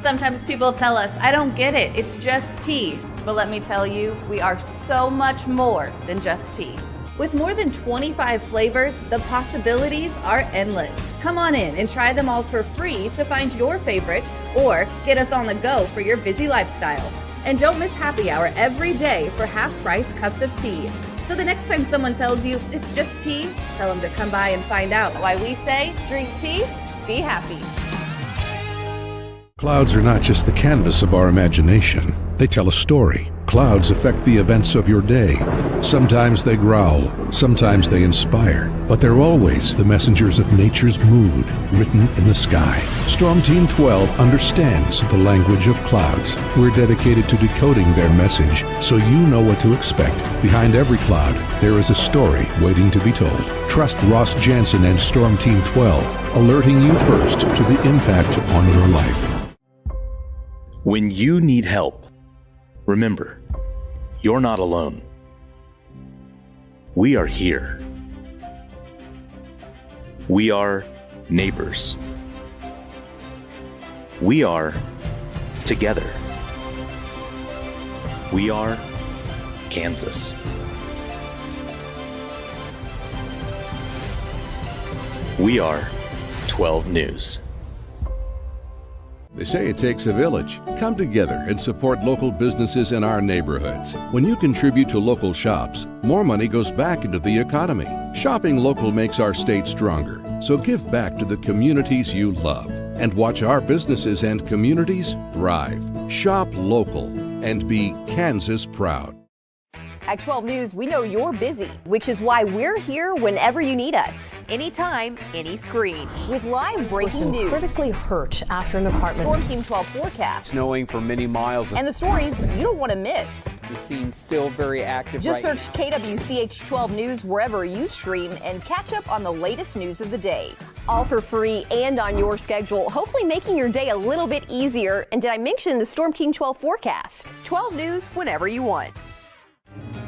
Sometimes people tell us, I don't get it, it's just tea. But let me tell you, we are so much more than just tea. With more than 25 flavors, the possibilities are endless. Come on in and try them all for free to find your favorite or get us on the go for your busy lifestyle. And don't miss happy hour every day for half-price cups of tea. So the next time someone tells you it's just tea, tell them to come by and find out why we say drink tea, be happy. Clouds are not just the canvas of our imagination. They tell a story. clouds affect the events of your day. Sometimes they growl, sometimes they inspire, but they're always the messengers of nature's mood written in the sky. Storm Team 12 understands the language of clouds. We're dedicated to decoding their message so you know what to expect. Behind every cloud, there is a story waiting to be told. Trust Ross Jansen and Storm Team 12, alerting you first to the impact on your life. When you need help, remember, you're not alone. We are here. We are neighbors. We are together. We are Kansas. We are 12 News. They say it takes a village. Come together and support local businesses in our neighborhoods. When you contribute to local shops, more money goes back into the economy. Shopping local makes our state stronger. So give back to the communities you love and watch our businesses and communities thrive. Shop local and be Kansas proud. At 12 News, we know you're busy, which is why we're here whenever you need us. Anytime, any screen. With live breaking news. Critically hurt after an apartment. Storm Team 12 forecast. Snowing for many miles. And the stories you don't want to miss. The scene's still very active. Just search KWCH 12 News wherever you stream and catch up on the latest news of the day. All for free and on your schedule, hopefully making your day a little bit easier. And did I mention the Storm Team 12 forecast? 12 News whenever you want.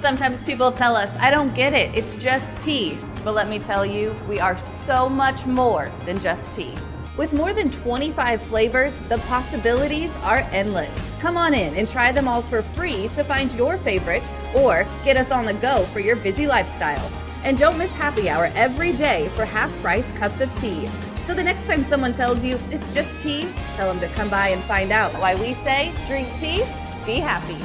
Sometimes people tell us, I don't get it, it's just tea. But let me tell you, we are so much more than just tea. With more than 25 flavors, the possibilities are endless. Come on in and try them all for free to find your favorite or get us on the go for your busy lifestyle. And don't miss happy hour every day for half-price cups of tea. So the next time someone tells you it's just tea, tell them to come by and find out why we say drink tea, be happy.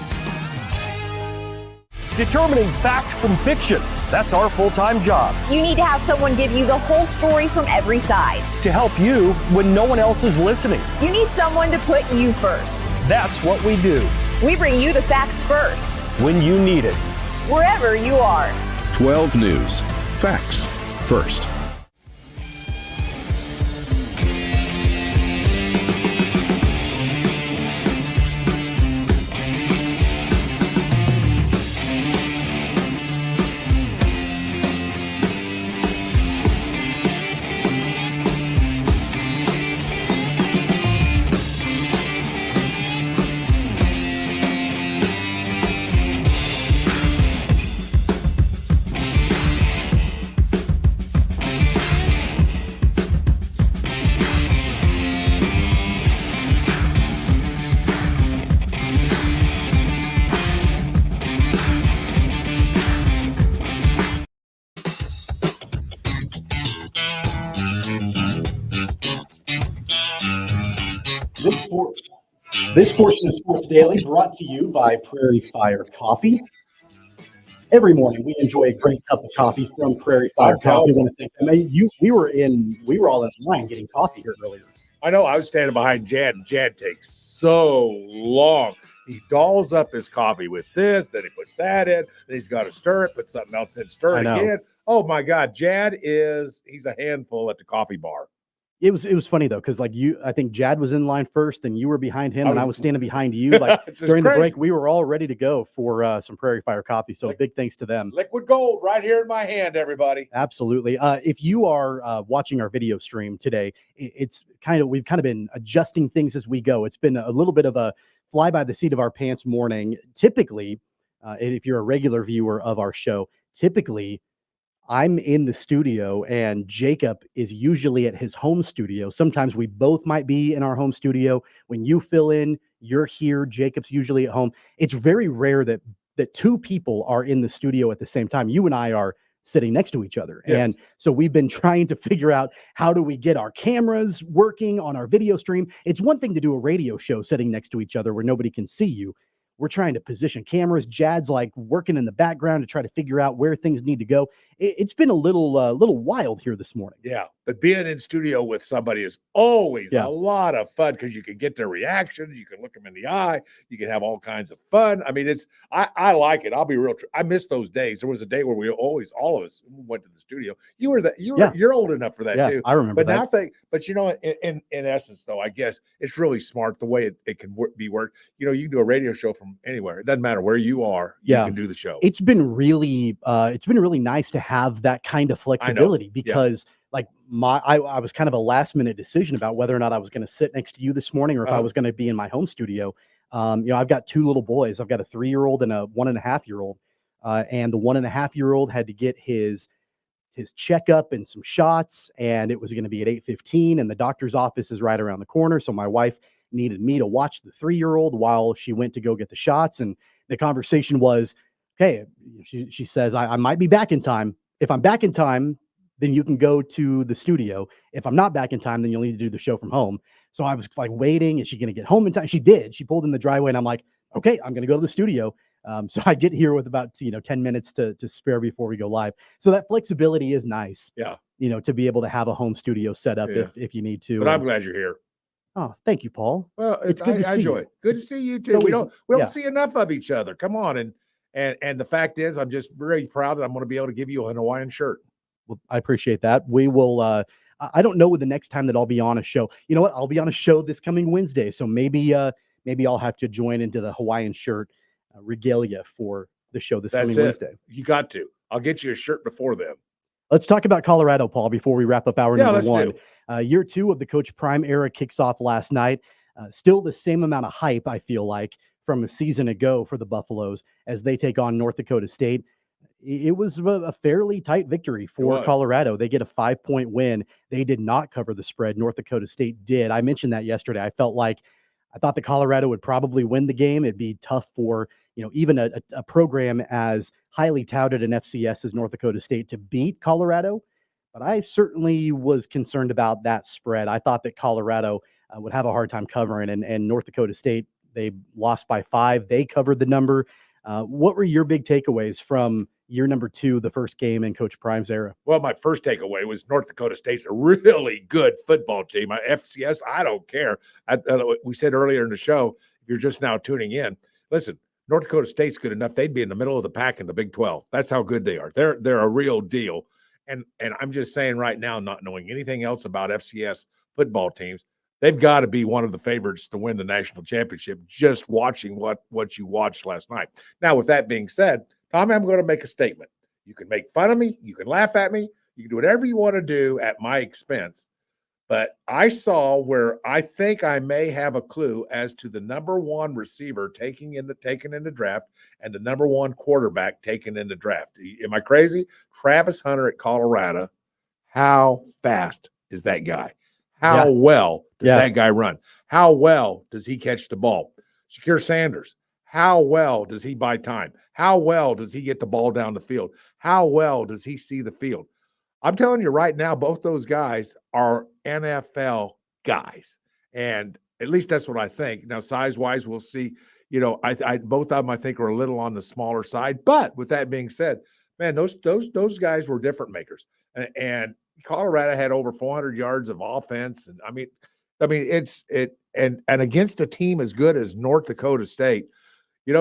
Determining fact from fiction. That's our full-time job. You need to have someone give you the whole story from every side. To help you when no one else is listening. You need someone to put you first. That's what we do. We bring you the facts first. When you need it. Wherever you are. 12 News. Facts first. This portion of Sports Daily brought to you by Prairie Fire Coffee. Every morning we enjoy a great cup of coffee from Prairie Fire Coffee. I want to thank them. We were all in line getting coffee here earlier. I know. I was standing behind Jad, and Jad takes so long. He dolls up his coffee with this, then he puts that in, then he's got to stir it, put something else in, stir it again. Oh my God, he's a handful at the coffee bar. It was funny though, because I think Jad was in line first, and you were behind him, and I was standing behind you. Like during the break, we were all ready to go for some Prairie Fire Coffee. So big thanks to them. Liquid gold right here in my hand, everybody. Absolutely. If you are watching our video stream today, we've kind of been adjusting things as we go. It's been a little bit of a fly by the seat of our pants morning. Typically, if you're a regular viewer of our show, typically I'm in the studio and Jacob is usually at his home studio. Sometimes we both might be in our home studio. When you fill in, you're here. Jacob's usually at home. It's very rare that two people are in the studio at the same time. You and I are sitting next to each other. Yes. And so we've been trying to figure out how do we get our cameras working on our video stream. It's one thing to do a radio show sitting next to each other where nobody can see you. We're trying to position cameras. Jad's like working in the background to try to figure out where things need to go. It's been a little wild here this morning. Yeah, but being in studio with somebody is always a lot of fun because you can get their reactions, you can look them in the eye, you can have all kinds of fun. I mean, I like it. I'll be real. I miss those days. There was a day where we always, all of us, went to the studio. You're old enough for that too. I remember but that. But you know, in essence, though, I guess it's really smart the way it can be worked. You know, you can do a radio show from anywhere. It doesn't matter where you are. You can do the show. It's been really nice to have that kind of flexibility because like I was kind of a last minute decision about whether or not I was going to sit next to you this morning or if I was going to be in my home studio. You know, I've got 2 little boys. I've got a 3-year-old and a 1.5-year-old. And the 1.5-year-old had to get his checkup and some shots, and it was going to be at 8:15, and the doctor's office is right around the corner. So my wife needed me to watch the 3-year-old while she went to go get the shots. And the conversation was, okay, she says, I might be back in time. If I'm back in time, then you can go to the studio. If I'm not back in time, then you'll need to do the show from home. So I was like waiting, is she going to get home in time? She did. She pulled in the driveway, and I'm like, okay, I'm going to go to the studio. So I get here with about 10 minutes to spare before we go live. So that flexibility is nice. Yeah. You know, to be able to have a home studio set up if you need to. But I'm glad you're here. Oh, thank you, Paul. Well, it's good to see enjoy you. it. Good to see you too. We don't see enough of each other. Come on, and the fact is, I'm just very proud that I'm going to be able to give you an Hawaiian shirt. Well, I appreciate that. We will. I don't know the next time that I'll be on a show. You know what? I'll be on a show this coming Wednesday, so maybe I'll have to join into the Hawaiian shirt regalia for the show this coming Wednesday. You got to. I'll get you a shirt before then. Let's talk about Colorado, Paul, before we wrap up hour number 1. Do. Year 2 of the Coach Prime era kicks off last night. Still the same amount of hype, I feel like, from a season ago for the Buffaloes as they take on North Dakota State. It was a fairly tight victory for Colorado. They get a 5-point win. They did not cover the spread. North Dakota State did. I mentioned that yesterday. I thought that Colorado would probably win the game. It'd be tough for, even a program as highly touted in FCS as North Dakota State to beat Colorado. But I certainly was concerned about that spread. I thought that Colorado would have a hard time covering, and North Dakota State, they lost by 5. They covered the number. What were your big takeaways from year number 2, the first game in Coach Prime's era? Well, my first takeaway was North Dakota State's a really good football team. FCS, I don't care. We said earlier in the show, if you're just now tuning in, listen, North Dakota State's good enough. They'd be in the middle of the pack in the Big 12. That's how good they are. They're a real deal. And I'm just saying right now, not knowing anything else about FCS football teams, they've got to be one of the favorites to win the national championship, just watching what you watched last night. Now, with that being said, Tommy, I'm going to make a statement. You can make fun of me. You can laugh at me. You can do whatever you want to do at my expense. But I saw where I think I may have a clue as to the number 1 receiver taken in the draft and the number 1 quarterback taken in the draft. Am I crazy? Travis Hunter at Colorado. How fast is that guy? How well does that guy run? How well does he catch the ball? Shakir Sanders. How well does he buy time? How well does he get the ball down the field? How well does he see the field? I'm telling you right now, both those guys are NFL guys. And at least that's what I think. Now, size-wise, we'll see. I both of them, I think, are a little on the smaller side. But with that being said, man, those guys were difference makers. And Colorado had over 400 yards of offense. And I mean, and against a team as good as North Dakota State,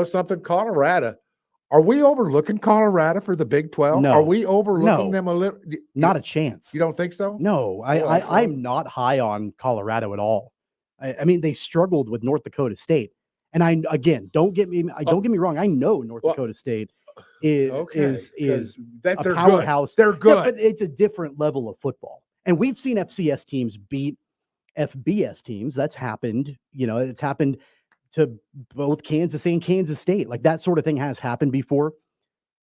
something, Colorado, are we overlooking Colorado for the Big 12? No. Are we overlooking them a little? Not a chance. You don't think so? No, I'm not high on Colorado at all. I mean, they struggled with North Dakota State. And don't get me wrong. I know North Dakota State is that a powerhouse. Good. They're good. Yeah, but it's a different level of football. And we've seen FCS teams beat FBS teams. That's happened. It's happened to both Kansas and Kansas State. Like that sort of thing has happened before.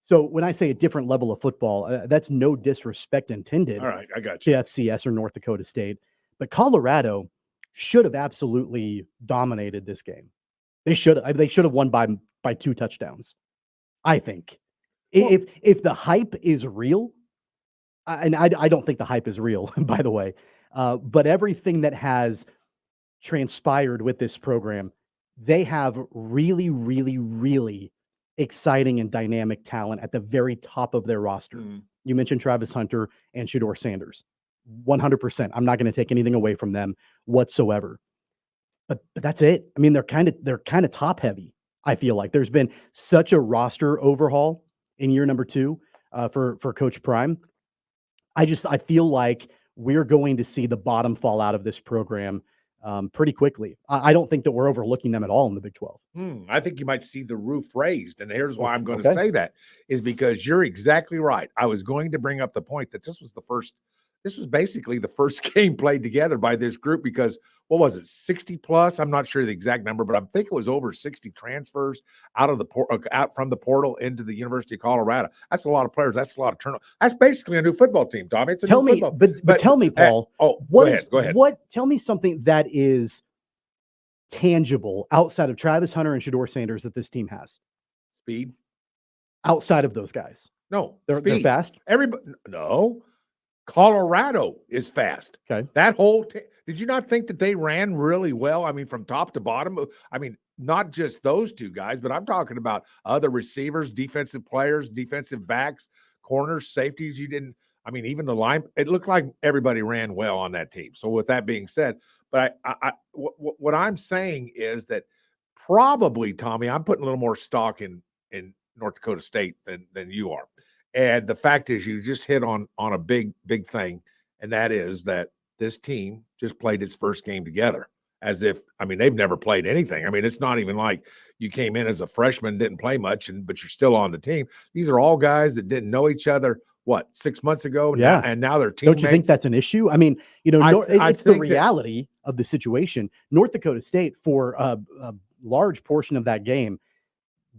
So when I say a different level of football, that's no disrespect intended. All right, I got you. To FCS or North Dakota State. But Colorado should have absolutely dominated this game. They should have won by 2 touchdowns. I think. Well, if the hype is real, and I don't think the hype is real, by the way, but everything that has transpired with this program, they have really, really, really exciting and dynamic talent at the very top of their roster. You mentioned Travis Hunter and Shedeur Sanders. 100%. I'm not going to take anything away from them whatsoever. But that's it. I mean, they're kind of top heavy. I feel like there's been such a roster overhaul in year number 2 for Coach Prime. I feel like we're going to see the bottom fall out of this program pretty quickly. I don't think that we're overlooking them at all in the Big 12. I think you might see the roof raised. And here's why I'm going to say that is because you're exactly right. I was going to bring up the point that this was basically the first game played together by this group because what was it, 60 plus? I'm not sure the exact number, but I think it was over 60 transfers out from the portal into the University of Colorado. That's a lot of players. That's a lot of turnover. That's basically a new football team, Tommy. It's a new football. But tell me, Paul. Go ahead. Tell me something that is tangible outside of Travis Hunter and Shedeur Sanders that this team has. Speed. Outside of those guys, no, they're fast. No. Colorado is fast. Okay. That whole did you not think that they ran really well? I mean, from top to bottom. I mean, not just those two guys, but I'm talking about other receivers, defensive players, defensive backs, corners, safeties. Even the line. It looked like everybody ran well on that team. So with that being said, but what I'm saying is that probably, Tommy, I'm putting a little more stock in North Dakota State than you are. And the fact is, you just hit on a big thing, and that is that this team just played its first game together as if, they've never played anything. It's not even like you came in as a freshman, didn't play much, but you're still on the team. These are all guys that didn't know each other, 6 months ago? Yeah. And now they're teammates. Don't you think that's an issue? It's the reality of the situation. North Dakota State, for a large portion of that game,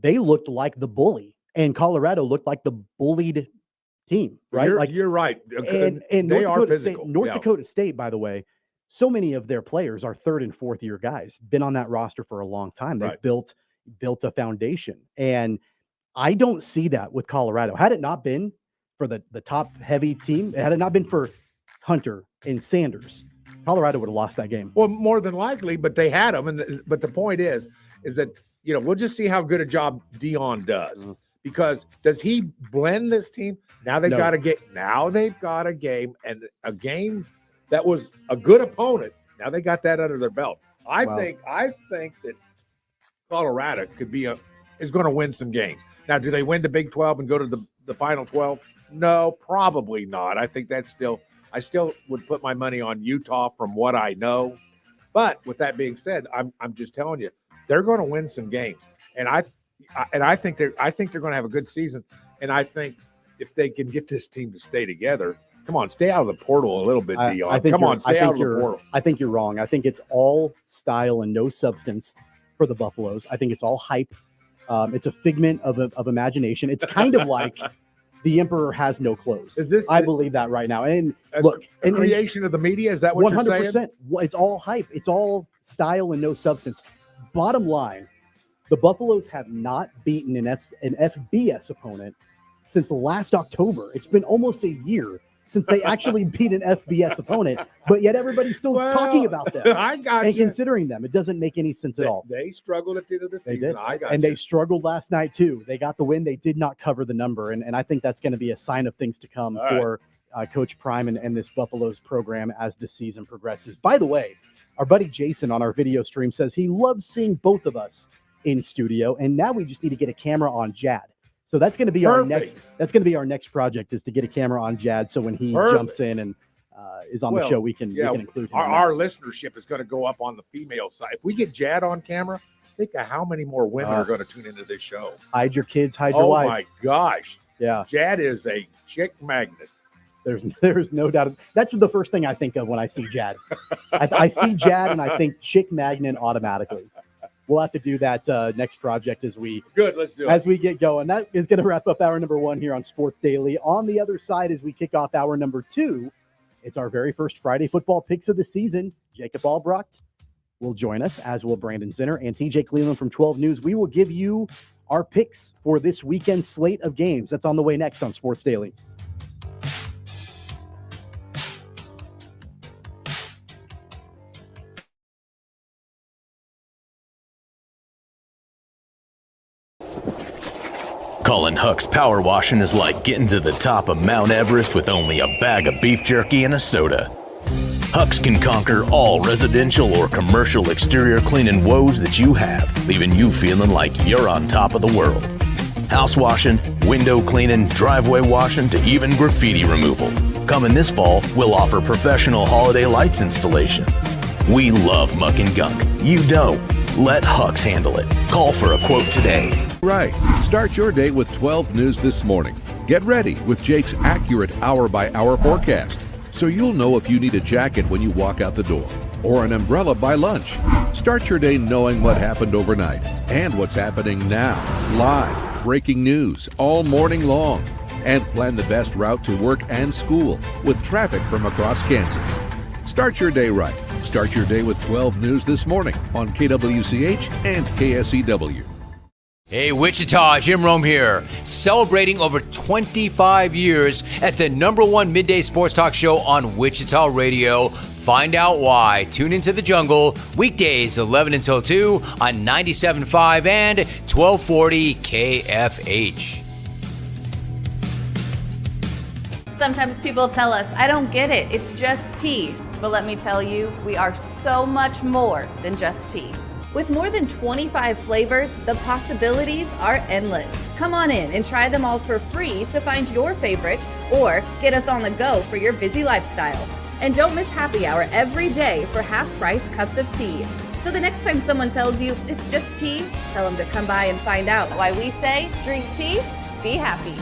they looked like the bully. And Colorado looked like the bullied team, right? You're right. And they are physical. North Dakota State, by the way, so many of their players are 3rd and 4th year guys, been on that roster for a long time. They've built a foundation. And I don't see that with Colorado. Had it not been for the top heavy team, had it not been for Hunter and Sanders, Colorado would have lost that game. Well, more than likely, but they had them. But the point is that, we'll just see how good a job Dion does. Because does he blend this team? Now they've got a game. Now they've got a game, and a game that was a good opponent. Now they got that under their belt. I think that Colorado is going to win some games. Now, do they win the Big 12 and go to the Final 12? No, probably not. I think I still would put my money on Utah from what I know. But with that being said, I'm just telling you, they're going to win some games, and I think they're going to have a good season. And I think if they can get this team to stay together, come on, stay out of the portal a little bit, Dion. Stay out of the portal. I think you're wrong. I think it's all style and no substance for the Buffaloes. I think it's all hype. It's a figment of imagination. It's kind of like the emperor has no clothes. I believe that right now. And look, creation of the media, is that what 100%, you're saying? It's all hype. It's all style and no substance. Bottom line, the Buffaloes have not beaten an FBS opponent since last October. It's been almost a year since they actually beat an FBS opponent, but yet everybody's still talking about them and considering them. It doesn't make any sense at all. They struggled at the end of the season. They struggled last night too. They got the win. They did not cover the number, and I think that's going to be a sign of things to come for Coach Prime and this Buffaloes program as the season progresses. By the way, our buddy Jason on our video stream says he loves seeing both of us in studio, and now we just need to get a camera on Jad. So that's going to be our next project, is to get a camera on Jad, so when he jumps in and is on the show, we can include him. Our listenership is going to go up on the female side. If we get Jad on camera, think of how many more women are going to tune into this show. Hide your kids, hide your wife. Oh my gosh. Yeah. Jad is a chick magnet. There's no doubt. That's the first thing I think of when I see Jad. I see Jad and I think chick magnet automatically. We'll have to do that next project as we get going. That is going to wrap up hour number 1 here on Sports Daily. On the other side, as we kick off hour number 2, it's our very first Friday football picks of the season. Jacob Albrecht will join us, as will Brandon Zinner and TJ Cleveland from 12 News. We will give you our picks for this weekend slate of games. That's on the way next on Sports Daily. Calling Huck's Power Washing is like getting to the top of Mount Everest with only a bag of beef jerky and a soda. Huck's can conquer all residential or commercial exterior cleaning woes that you have, leaving you feeling like you're on top of the world. House washing, window cleaning, driveway washing, to even graffiti removal. Coming this fall, we'll offer professional holiday lights installation. We love muck and gunk. You don't. Let Huck's handle it. Call for a quote today. Right. Start your day with 12 News this morning. Get ready with Jake's accurate hour-by-hour forecast, so you'll know if you need a jacket when you walk out the door, or an umbrella by lunch. Start your day knowing what happened overnight and what's happening now. Live, breaking news all morning long. And plan the best route to work and school with traffic from across Kansas. Start your day right. Start your day with 12 News this morning on KWCH and KSEW. Hey, Wichita, Jim Rome here, celebrating over 25 years as the #1 midday sports talk show on Wichita Radio. Find out why. Tune into The Jungle, weekdays 11 until 2 on 97.5 and 1240 KFH. Sometimes people tell us, I don't get it, it's just tea. But let me tell you, we are so much more than just tea. With more than 25 flavors, the possibilities are endless. Come on in and try them all for free to find your favorite, or get us on the go for your busy lifestyle. And don't miss happy hour every day for half-price cups of tea. So the next time someone tells you it's just tea, tell them to come by and find out why we say, drink tea, be happy.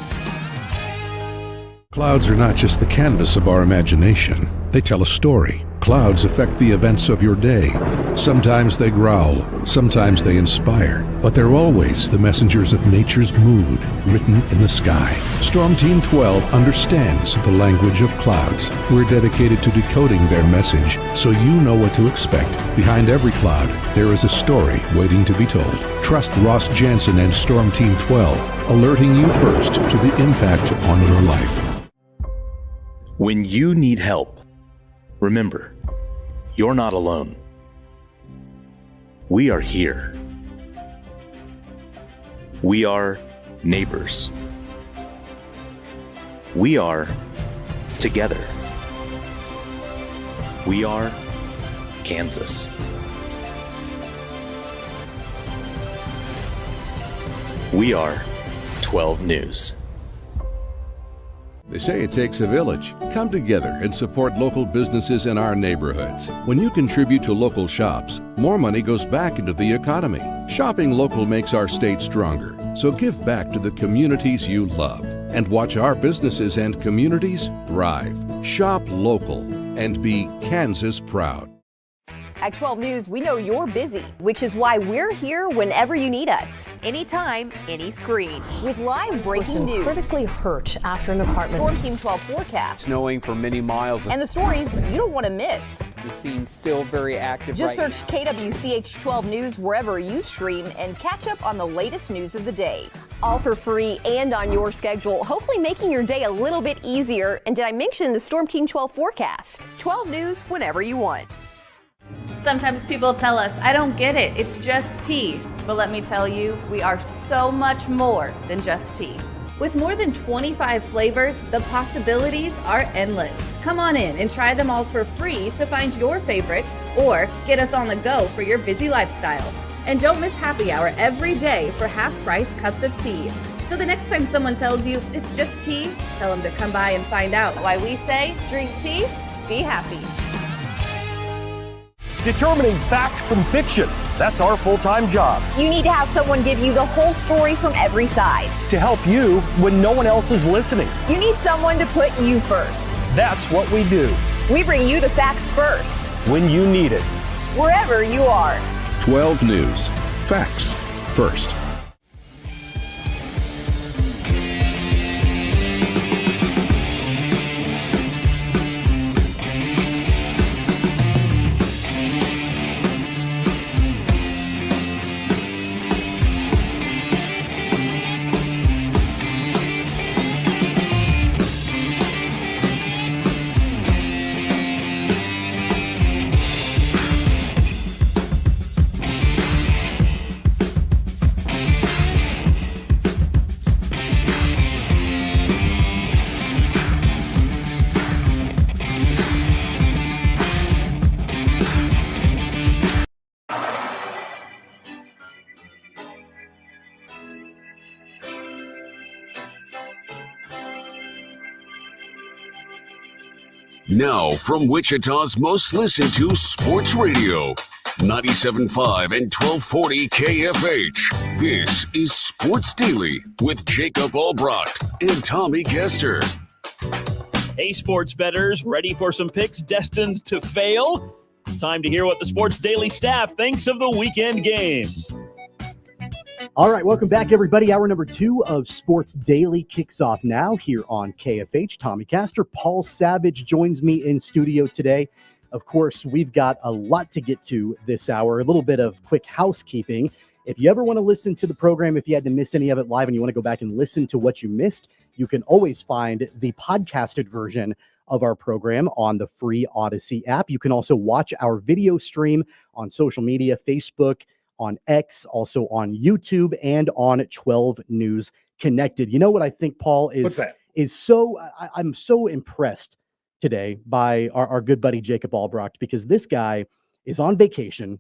Clouds are not just the canvas of our imagination. They tell a story. Clouds affect the events of your day. Sometimes they growl, sometimes they inspire, but they're always the messengers of nature's mood written in the sky. Storm Team 12 understands the language of clouds. We're dedicated to decoding their message so you know what to expect. Behind every cloud, there is a story waiting to be told. Trust Ross Jansen and Storm Team 12, alerting you first to the impact on your life. When you need help, remember, you're not alone. We are here. We are neighbors. We are together. We are Kansas. We are 12 News. They say it takes a village. Come together and support local businesses in our neighborhoods. When you contribute to local shops, more money goes back into the economy. Shopping local makes our state stronger. So give back to the communities you love and watch our businesses and communities thrive. Shop local and be Kansas proud. At 12 News, we know you're busy, which is why we're here whenever you need us. Anytime, any screen. With live breaking news. Critically hurt after an apartment. Storm Team 12 forecast. Snowing for many miles. And the stories you don't want to miss. The scene's still very active. Just right search KWCH 12 News wherever you stream and catch up on the latest news of the day. All for free and on your schedule, hopefully making your day a little bit easier. And did I mention the Storm Team 12 forecast? 12 News whenever you want. Sometimes people tell us, I don't get it, it's just tea. But let me tell you, we are so much more than just tea. With more than 25 flavors, the possibilities are endless. Come on in and try them all for free to find your favorite, or get us on the go for your busy lifestyle. And don't miss happy hour every day for half-price cups of tea. So the next time someone tells you it's just tea, tell them to come by and find out why we say, drink tea, be happy. Determining fact from fiction. That's our full-time job. You need to have someone give you the whole story from every side. To help you when no one else is listening. You need someone to put you first. That's what we do. We bring you the facts first. When you need it. Wherever you are. 12 News. Facts first. Now, from Wichita's most listened to sports radio, 97.5 and 1240 KFH. This is Sports Daily with Jacob Albrecht and Tommy Kester. Hey, sports bettors, ready for some picks destined to fail? It's time to hear what the Sports Daily staff thinks of the weekend games. All right, welcome back, everybody. Hour number 2 of Sports Daily kicks off now here on KFH. Tommy Kester, Paul Savage joins me in studio today. Of course, we've got a lot to get to this hour, a little bit of quick housekeeping. If you ever want to listen to the program, if you had to miss any of it live and you want to go back and listen to what you missed, you can always find the podcasted version of our program on the free Odyssey app. You can also watch our video stream on social media, Facebook, on X, also on YouTube, and on 12 News Connected. You know what I think, Paul, I'm so impressed today by our good buddy Jacob Albrecht, because this guy is on vacation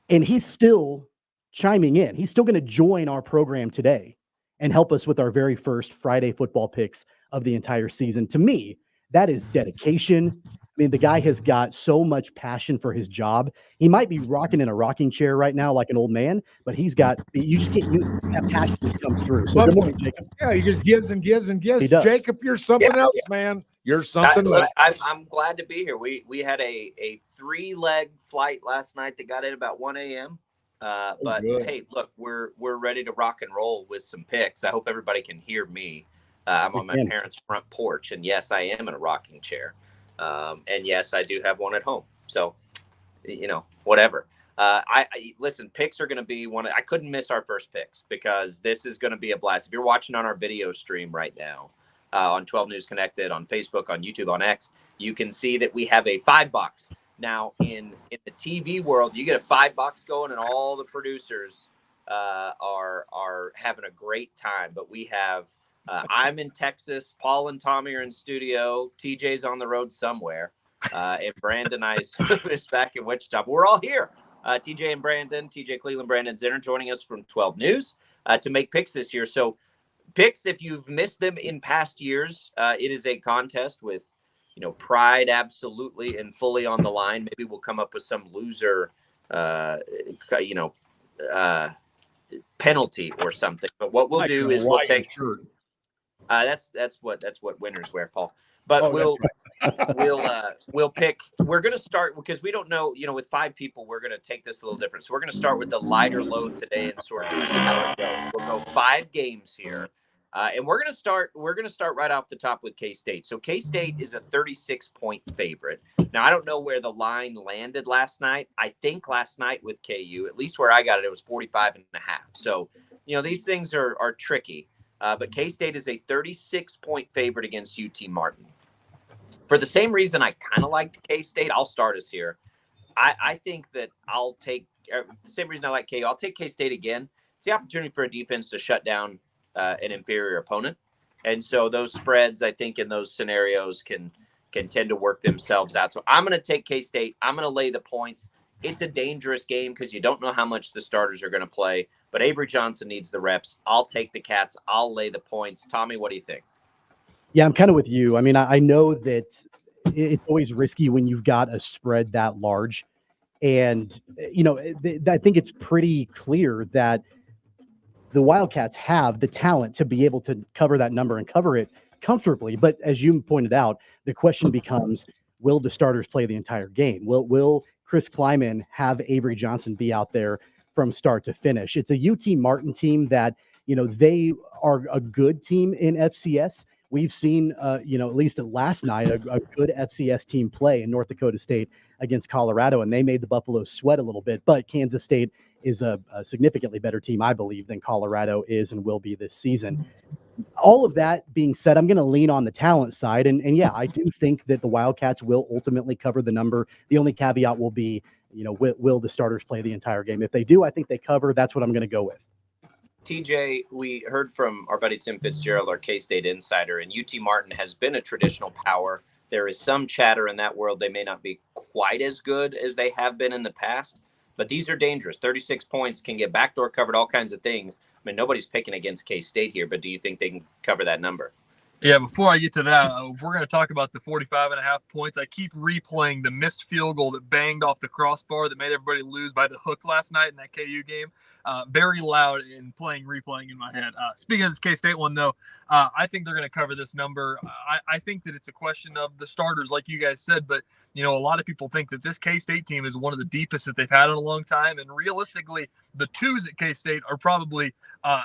and he's still chiming in. He's still going to join our program today and help us with our very first Friday football picks of the entire season. To me, that is dedication. I mean, the guy has got so much passion for his job. He might be rocking in a rocking chair right now like an old man, but you just get that passion just comes through. So good morning, Jacob. Yeah, he just gives and gives and gives. Jacob, you're something else, man. You're something else. I'm glad to be here. We had a 3-leg flight last night that got in about 1 a.m. Hey, look, we're ready to rock and roll with some picks. I hope everybody can hear me. I'm on my parents' front porch, and yes, I am in a rocking chair. And yes, I do have one at home. So, whatever. Listen, picks are going to be I couldn't miss our first picks because this is going to be a blast. If you're watching on our video stream right now, on 12 News Connected, on Facebook, on YouTube, on X, you can see that we have a $5. Now, in the TV world, you get a $5 going, and all the producers are having a great time. But we have. I'm in Texas. Paul and Tommy are in studio. TJ's on the road somewhere. And Brandon is back in Wichita. We're all here. TJ and Brandon, TJ Cleveland, Brandon Zinner joining us from 12 News to make picks this year. So picks, if you've missed them in past years, it is a contest with, pride absolutely and fully on the line. Maybe we'll come up with some loser, penalty or something. But what we'll do is we'll take – that's what winners wear, Paul. But we'll pick. We're going to start because we don't know. With 5 people, we're going to take this a little different. So we're going to start with the lighter load today and sort of see how it goes. We'll go 5 games here, and we're going to start. We're going to start right off the top with K-State. So K-State is a 36-point favorite. Now I don't know where the line landed last night. I think last night with KU, at least where I got it, it was 45.5. So these things are tricky. But K-State is a 36-point favorite against UT Martin. For the same reason I kind of liked K-State, I'll start us here. I think that I'll take the same reason I like KU. I'll take K-State again. It's the opportunity for a defense to shut down an inferior opponent. And so those spreads, I think, in those scenarios can tend to work themselves out. So I'm going to take K-State. I'm going to lay the points. It's a dangerous game because you don't know how much the starters are going to play. But Avery Johnson needs the reps. I'll take the Cats. I'll lay the points. Tommy, what do you think? Yeah, I'm kind of with you. I mean, I know that it's always risky when you've got a spread that large. And, I think it's pretty clear that the Wildcats have the talent to be able to cover that number and cover it comfortably. But as you pointed out, the question becomes, will the starters play the entire game? Will Chris Kleiman have Avery Johnson be out there from start to finish? It's a UT Martin team that, they are a good team in FCS. We've seen, at least last night, a good FCS team play in North Dakota State against Colorado, and they made the Buffaloes sweat a little bit. But Kansas State is a significantly better team, I believe, than Colorado is and will be this season. All of that being said, I'm going to lean on the talent side. And yeah, I do think that the Wildcats will ultimately cover the number. The only caveat will be, will the starters play the entire game? If they do, I think they cover. That's what I'm going to go with. TJ, we heard from our buddy Tim Fitzgerald, our K-State insider, and UT Martin has been a traditional power. There is some chatter in that world. They may not be quite as good as they have been in the past, but these are dangerous. 36 points can get backdoor covered, all kinds of things. I mean, nobody's picking against K-State here, but do you think they can cover that number? Yeah, before I get to that, we're going to talk about the 45.5 points. I keep replaying the missed field goal that banged off the crossbar that made everybody lose by the hook last night in that KU game. Very loud and replaying in my head. Speaking of this K-State one, though, I think they're going to cover this number. I think that it's a question of the starters, like you guys said, but a lot of people think that this K-State team is one of the deepest that they've had in a long time, and realistically, the twos at K-State are probably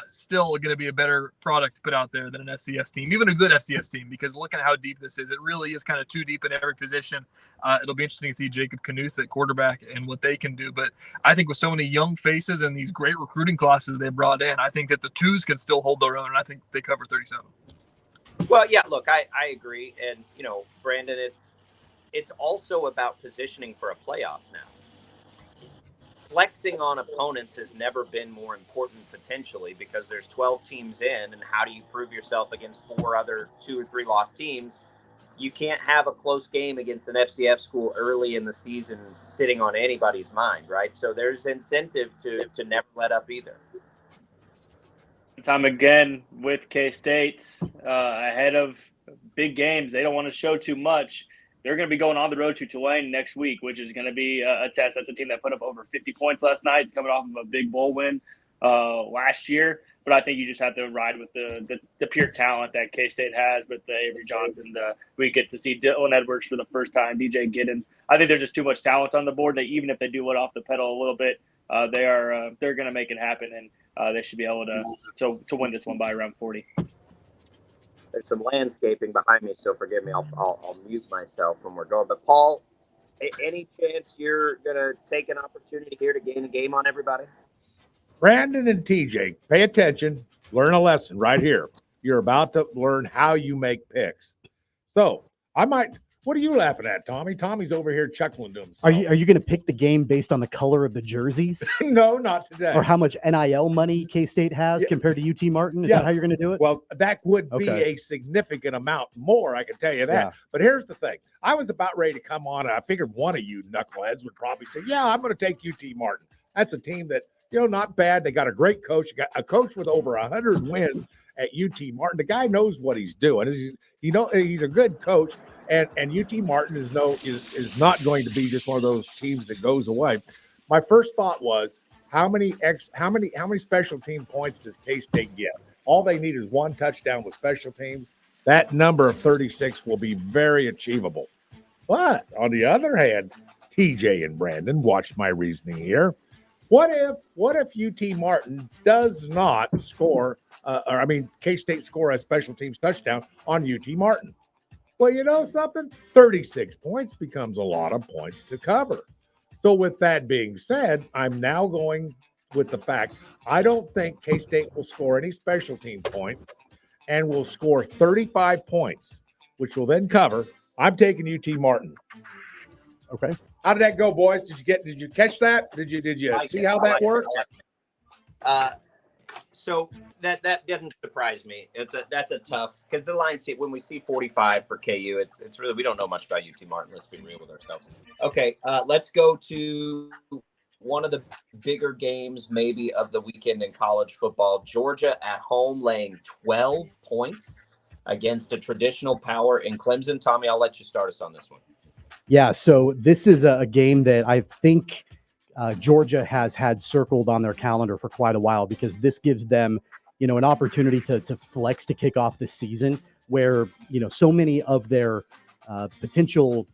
still going to be a better product to put out there than an FCS team, even a good FCS team, because look at how deep this is. It really is kind of too deep in every position. It'll be interesting to see Jacob Knuth at quarterback and what they can do. But I think with so many young faces and these great recruiting classes they brought in, I think that the twos can still hold their own, and I think they cover 37. Well, yeah, look, I agree. And, Brandon, it's also about positioning for a playoff now. Flexing on opponents has never been more important potentially because there's 12 teams in, and how do you prove yourself against 4 other 2 or 3 lost teams? You can't have a close game against an FCF school early in the season sitting on anybody's mind, right? So there's incentive to never let up either. Time again with K-State ahead of big games. They don't want to show too much. They're going to be going on the road to Tulane next week, which is going to be a test. That's a team that put up over 50 points last night. It's coming off of a big bowl win last year. But I think you just have to ride with the pure talent that K-State has with the Avery Johnson. We get to see Dylan Edwards for the first time, DJ Giddens. I think there's just too much talent on the board that even if they do let off the pedal a little bit, they're going to make it happen, and they should be able to win this one by around 40. There's some landscaping behind me, so forgive me. I'll mute myself when we're going. But Paul, any chance you're gonna take an opportunity here to gain a game on everybody? Brandon and TJ, pay attention. Learn a lesson right here. You're about to learn how you make picks. So I might. What are you laughing at, Tommy? Tommy's over here chuckling to himself. Are you going to pick the game based on the color of the jerseys? No, not today. Or how much NIL money K-State has compared to UT Martin? Is that how you're going to do it? Well, that would be a significant amount more, I can tell you that. Yeah. But here's the thing. I was about ready to come on, and I figured one of you knuckleheads would probably say, yeah, I'm going to take UT Martin. That's a team that, not bad. They got a great coach. Got a coach with over 100 wins at UT Martin. The guy knows what he's doing. He's a good coach. And UT Martin is not going to be just one of those teams that goes away. My first thought was how many special team points does K-State get? All they need is one touchdown with special teams. That number of 36 will be very achievable. But on the other hand, TJ and Brandon, watch my reasoning here. What if UT Martin does not score? K-State score a special teams touchdown on UT Martin? Well, you know something? 36 points becomes a lot of points to cover. So with that being said, I'm now going with the fact I don't think K-State will score any special team points and will score 35 points, which will then cover. I'm taking UT Martin. Okay. How did that go, boys? Did you catch that? Did you see how that works? So that doesn't surprise me. That's a tough, because the line when we see 45 for KU, it's really, we don't know much about UT Martin. Let's be real with ourselves. Okay, let's go to one of the bigger games maybe of the weekend in college football. Georgia at home laying 12 points against a traditional power in Clemson. Tommy, I'll let you start us on this one. Yeah, so this is a game that I think Georgia has had circled on their calendar for quite a while, because this gives them, an opportunity to flex to kick off this season where, so many of their potential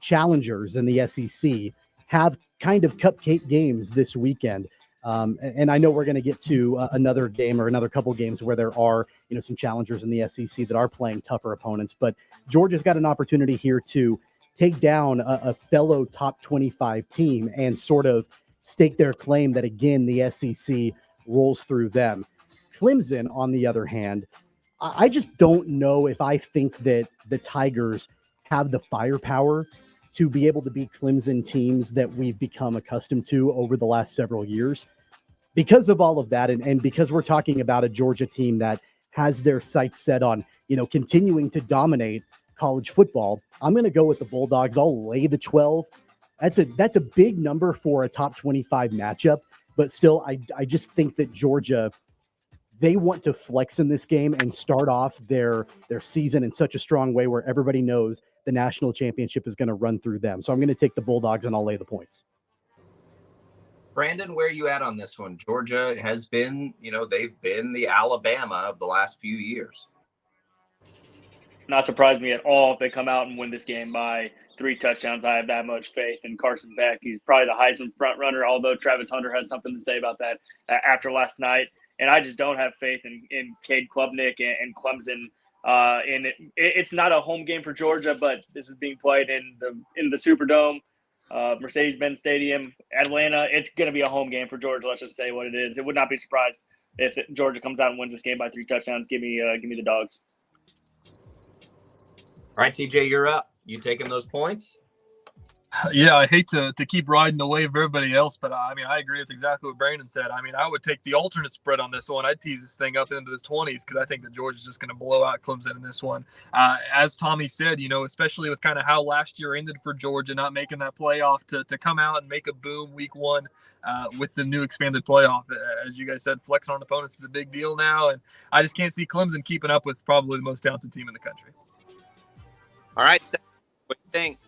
challengers in the SEC have kind of cupcake games this weekend. And I know we're going to get to another game or another couple games where there are, some challengers in the SEC that are playing tougher opponents, but Georgia's got an opportunity here to take down a fellow top 25 team and sort of stake their claim that, again, the SEC rolls through them. Clemson, on the other hand, I just don't know if I think that the Tigers have the firepower to be able to beat Clemson teams that we've become accustomed to over the last several years. Because of all of that, and because we're talking about a Georgia team that has their sights set on, continuing to dominate college football, I'm going to go with the Bulldogs. I'll lay the 12. That's a big number for a top 25 matchup, but still, I just think that Georgia, they want to flex in this game and start off their season in such a strong way where everybody knows the national championship is going to run through them. So I'm going to take the Bulldogs and I'll lay the points. Brandon, where are you at on this one? Georgia has been, they've been the Alabama of the last few years. Not surprised me at all if they come out and win this game by 3 touchdowns. I have that much faith in Carson Beck. He's probably the Heisman front runner, although Travis Hunter has something to say about that after last night. And I just don't have faith in Cade Klubnik and Clemson. It's not a home game for Georgia, but this is being played in the Superdome, Mercedes-Benz Stadium, Atlanta. It's going to be a home game for Georgia. Let's just say what it is. It would not be surprised if Georgia comes out and wins this game by 3 touchdowns. Give me the Dogs. All right, TJ, you're up. You taking those points? Yeah, I hate to keep riding the wave of everybody else, but I agree with exactly what Brandon said. I would take the alternate spread on this one. I'd tease this thing up into the 20s because I think that Georgia's just going to blow out Clemson in this one. As Tommy said, especially with kind of how last year ended for Georgia, not making that playoff, to come out and make a boom week 1 with the new expanded playoff. As you guys said, flexing on opponents is a big deal now, and I just can't see Clemson keeping up with probably the most talented team in the country. All right, so what do you think?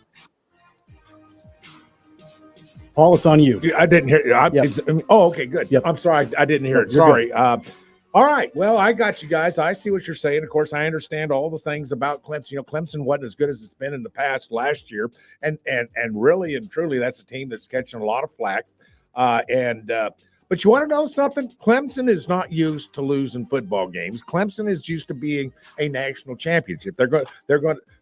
Paul, it's on you. I didn't hear you. Okay, good. Yep. I'm sorry. I didn't hear it. You're Sorry. All right. Well, I got you guys. I see what you're saying. Of course, I understand all the things about Clemson. Clemson wasn't as good as it's been in the past last year. And really and truly, that's a team that's catching a lot of flack. But you want to know something? Clemson is not used to losing football games. Clemson is used to being a national championship.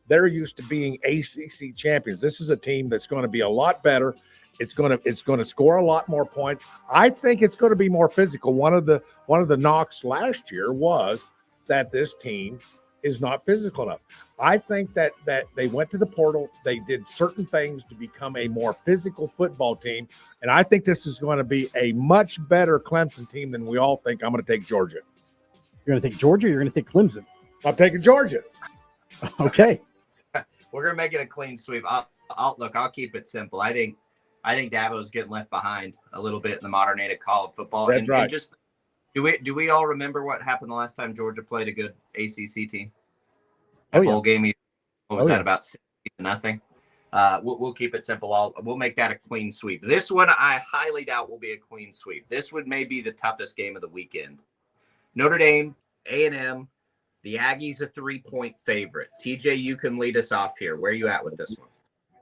They're used to being ACC champions. This is a team that's going to be a lot better. It's going to score a lot more points. I think it's going to be more physical. One of the knocks last year was that this team is not physical enough. I think that they went to the portal. They did certain things to become a more physical football team. And I think this is going to be a much better Clemson team than we all think. I'm going to take Georgia. You're going to take Georgia? Or you're going to take Clemson? I'm taking Georgia. Okay. We're going to make it a clean sweep. I'll keep it simple. I think Dabo's getting left behind a little bit in the modern age of college football. That's right. And just do we all remember what happened the last time Georgia played a good ACC team? Bowl game. What was that, about 60-0? We'll keep it simple. We'll make that a clean sweep. This one I highly doubt will be a clean sweep. This one may be the toughest game of the weekend. Notre Dame, A&M, the Aggies a 3-point favorite. TJ, you can lead us off here. Where are you at with this one?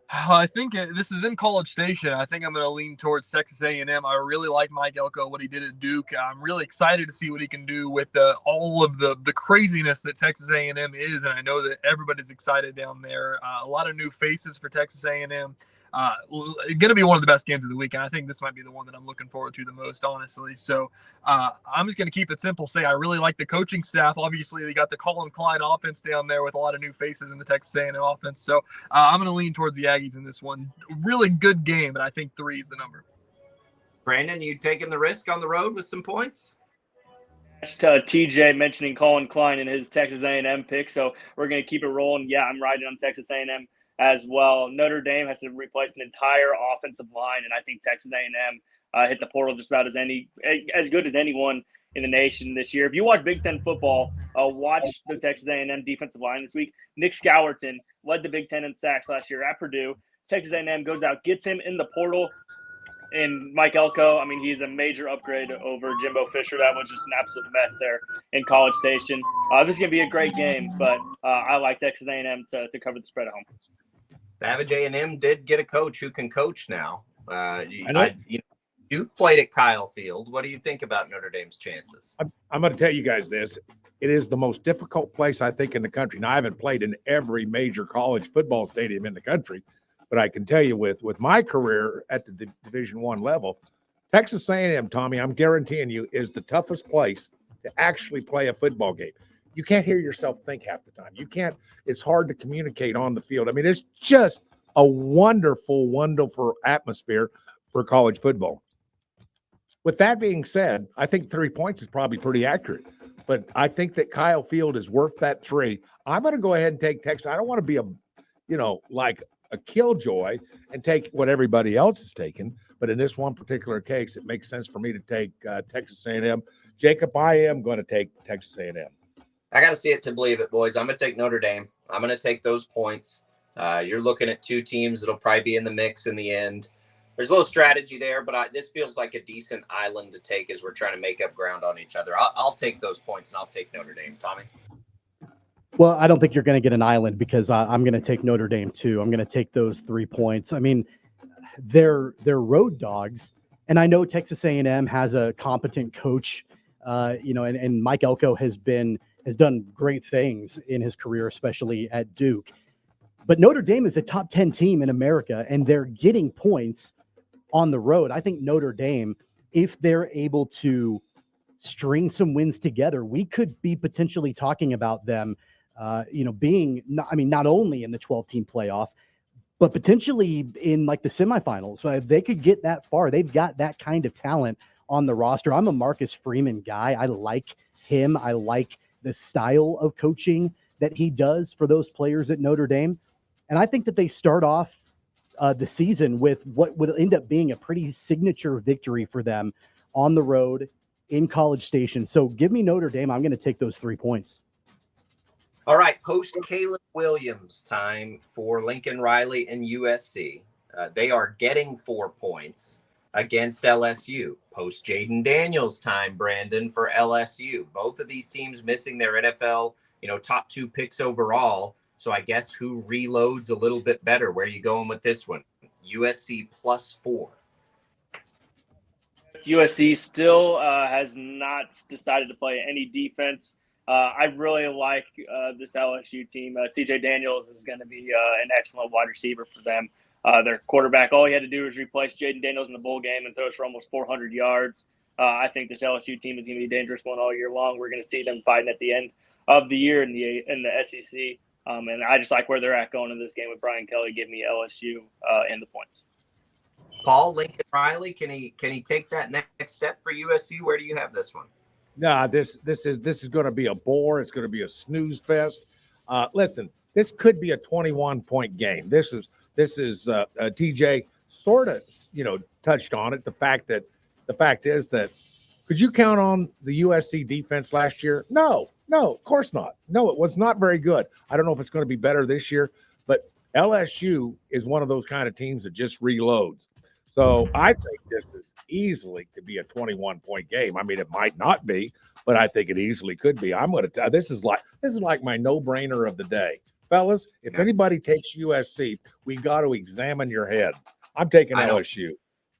I think this is in College Station. I think I'm going to lean towards Texas A&M. I really like Mike Elko, what he did at Duke. I'm really excited to see what he can do with all of the craziness that Texas A&M is, and I know that everybody's excited down there. A lot of new faces for Texas A&M. Going to be one of the best games of the week, and I think this might be the one that I'm looking forward to the most, honestly. So I'm just going to keep it simple. Say I really like the coaching staff. Obviously, they got the Colin Klein offense down there with a lot of new faces in the Texas A&M offense. So I'm going to lean towards the Aggies in this one. Really good game, but I think 3 is the number. Brandon, you taking the risk on the road with some points? TJ mentioning Colin Klein in his Texas A&M pick, so we're going to keep it rolling. Yeah, I'm riding on Texas A&M as well. Notre Dame has to replace an entire offensive line, and I think Texas A&M hit the portal just about as good as anyone in the nation this year. If you watch Big Ten football, watch the Texas A&M defensive line this week. Nick Scourton led the Big Ten in sacks last year at Purdue. Texas A&M goes out, gets him in the portal, and Mike Elko, he's a major upgrade over Jimbo Fisher. That was just an absolute mess there in College Station. This is going to be a great game, but I like Texas A&M to cover the spread at home. Savage A&M did get a coach who can coach now. You've played at Kyle Field. What do you think about Notre Dame's chances? I'm going to tell you guys this. It is the most difficult place, I think, in the country. Now, I haven't played in every major college football stadium in the country, but I can tell you with my career at the Division I level, Texas A&M, Tommy, I'm guaranteeing you, is the toughest place to actually play a football game. You can't hear yourself think half the time. You can't. It's hard to communicate on the field. It's just a wonderful, wonderful atmosphere for college football. With that being said, I think 3 points is probably pretty accurate. But I think that Kyle Field is worth that 3. I'm going to go ahead and take Texas. I don't want to be like a killjoy and take what everybody else is taking. But in this one particular case, it makes sense for me to take Texas A&M. Jacob, I am going to take Texas A&M. I got to see it to believe it, boys. I'm going to take Notre Dame. I'm going to take those points. You're looking at two teams that'll probably be in the mix in the end. There's a little strategy there, but this feels like a decent island to take as we're trying to make up ground on each other. I'll take those points, and I'll take Notre Dame. Tommy? Well, I don't think you're going to get an island because I'm going to take Notre Dame too. I'm going to take those 3 points. I mean, they're road dogs, and I know Texas A&M has a competent coach, and Mike Elko has done great things in his career, especially at Duke. But Notre Dame is a top 10 team in America, and they're getting points on the road. I think Notre Dame, if they're able to string some wins together, we could be potentially talking about them, being not only in the 12-team playoff, but potentially in like the semifinals. So they could get that far. They've got that kind of talent on the roster. I'm a Marcus Freeman guy. I like him. I like the style of coaching that he does for those players at Notre Dame. And I think that they start off the season with what would end up being a pretty signature victory for them on the road in College Station. So give me Notre Dame. I'm going to take those 3 points. All right, post Caleb Williams time for Lincoln Riley and USC. They are getting 4 points against LSU. Post Jaden Daniels time, Brandon, for LSU. Both of these teams missing their NFL, top 2 picks overall. So I guess who reloads a little bit better? Where are you going with this one? USC +4. USC still has not decided to play any defense. I really like this LSU team. CJ Daniels is going to be an excellent wide receiver for them. Their quarterback, all he had to do was replace Jaden Daniels in the bowl game and throws for almost 400 yards. I think this LSU team is going to be a dangerous one all year long. We're going to see them fighting at the end of the year in the SEC. And I just like where they're at going in this game with Brian Kelly. Give me LSU and the points. Paul, Lincoln Riley, can he take that next step for USC? Where do you have this one? No, this is going to be a bore. It's going to be a snooze fest. Listen, this could be a 21-point game. This is TJ sort of touched on it. The fact is that could you count on the USC defense last year? No, of course not. No, it was not very good. I don't know if it's going to be better this year, but LSU is one of those kind of teams that just reloads. So I think this is easily could be a 21-point game. I mean, it might not be, but I think it easily could be. This is like my no-brainer of the day. Fellas, if anybody takes USC, we got to examine your head. I'm taking LSU.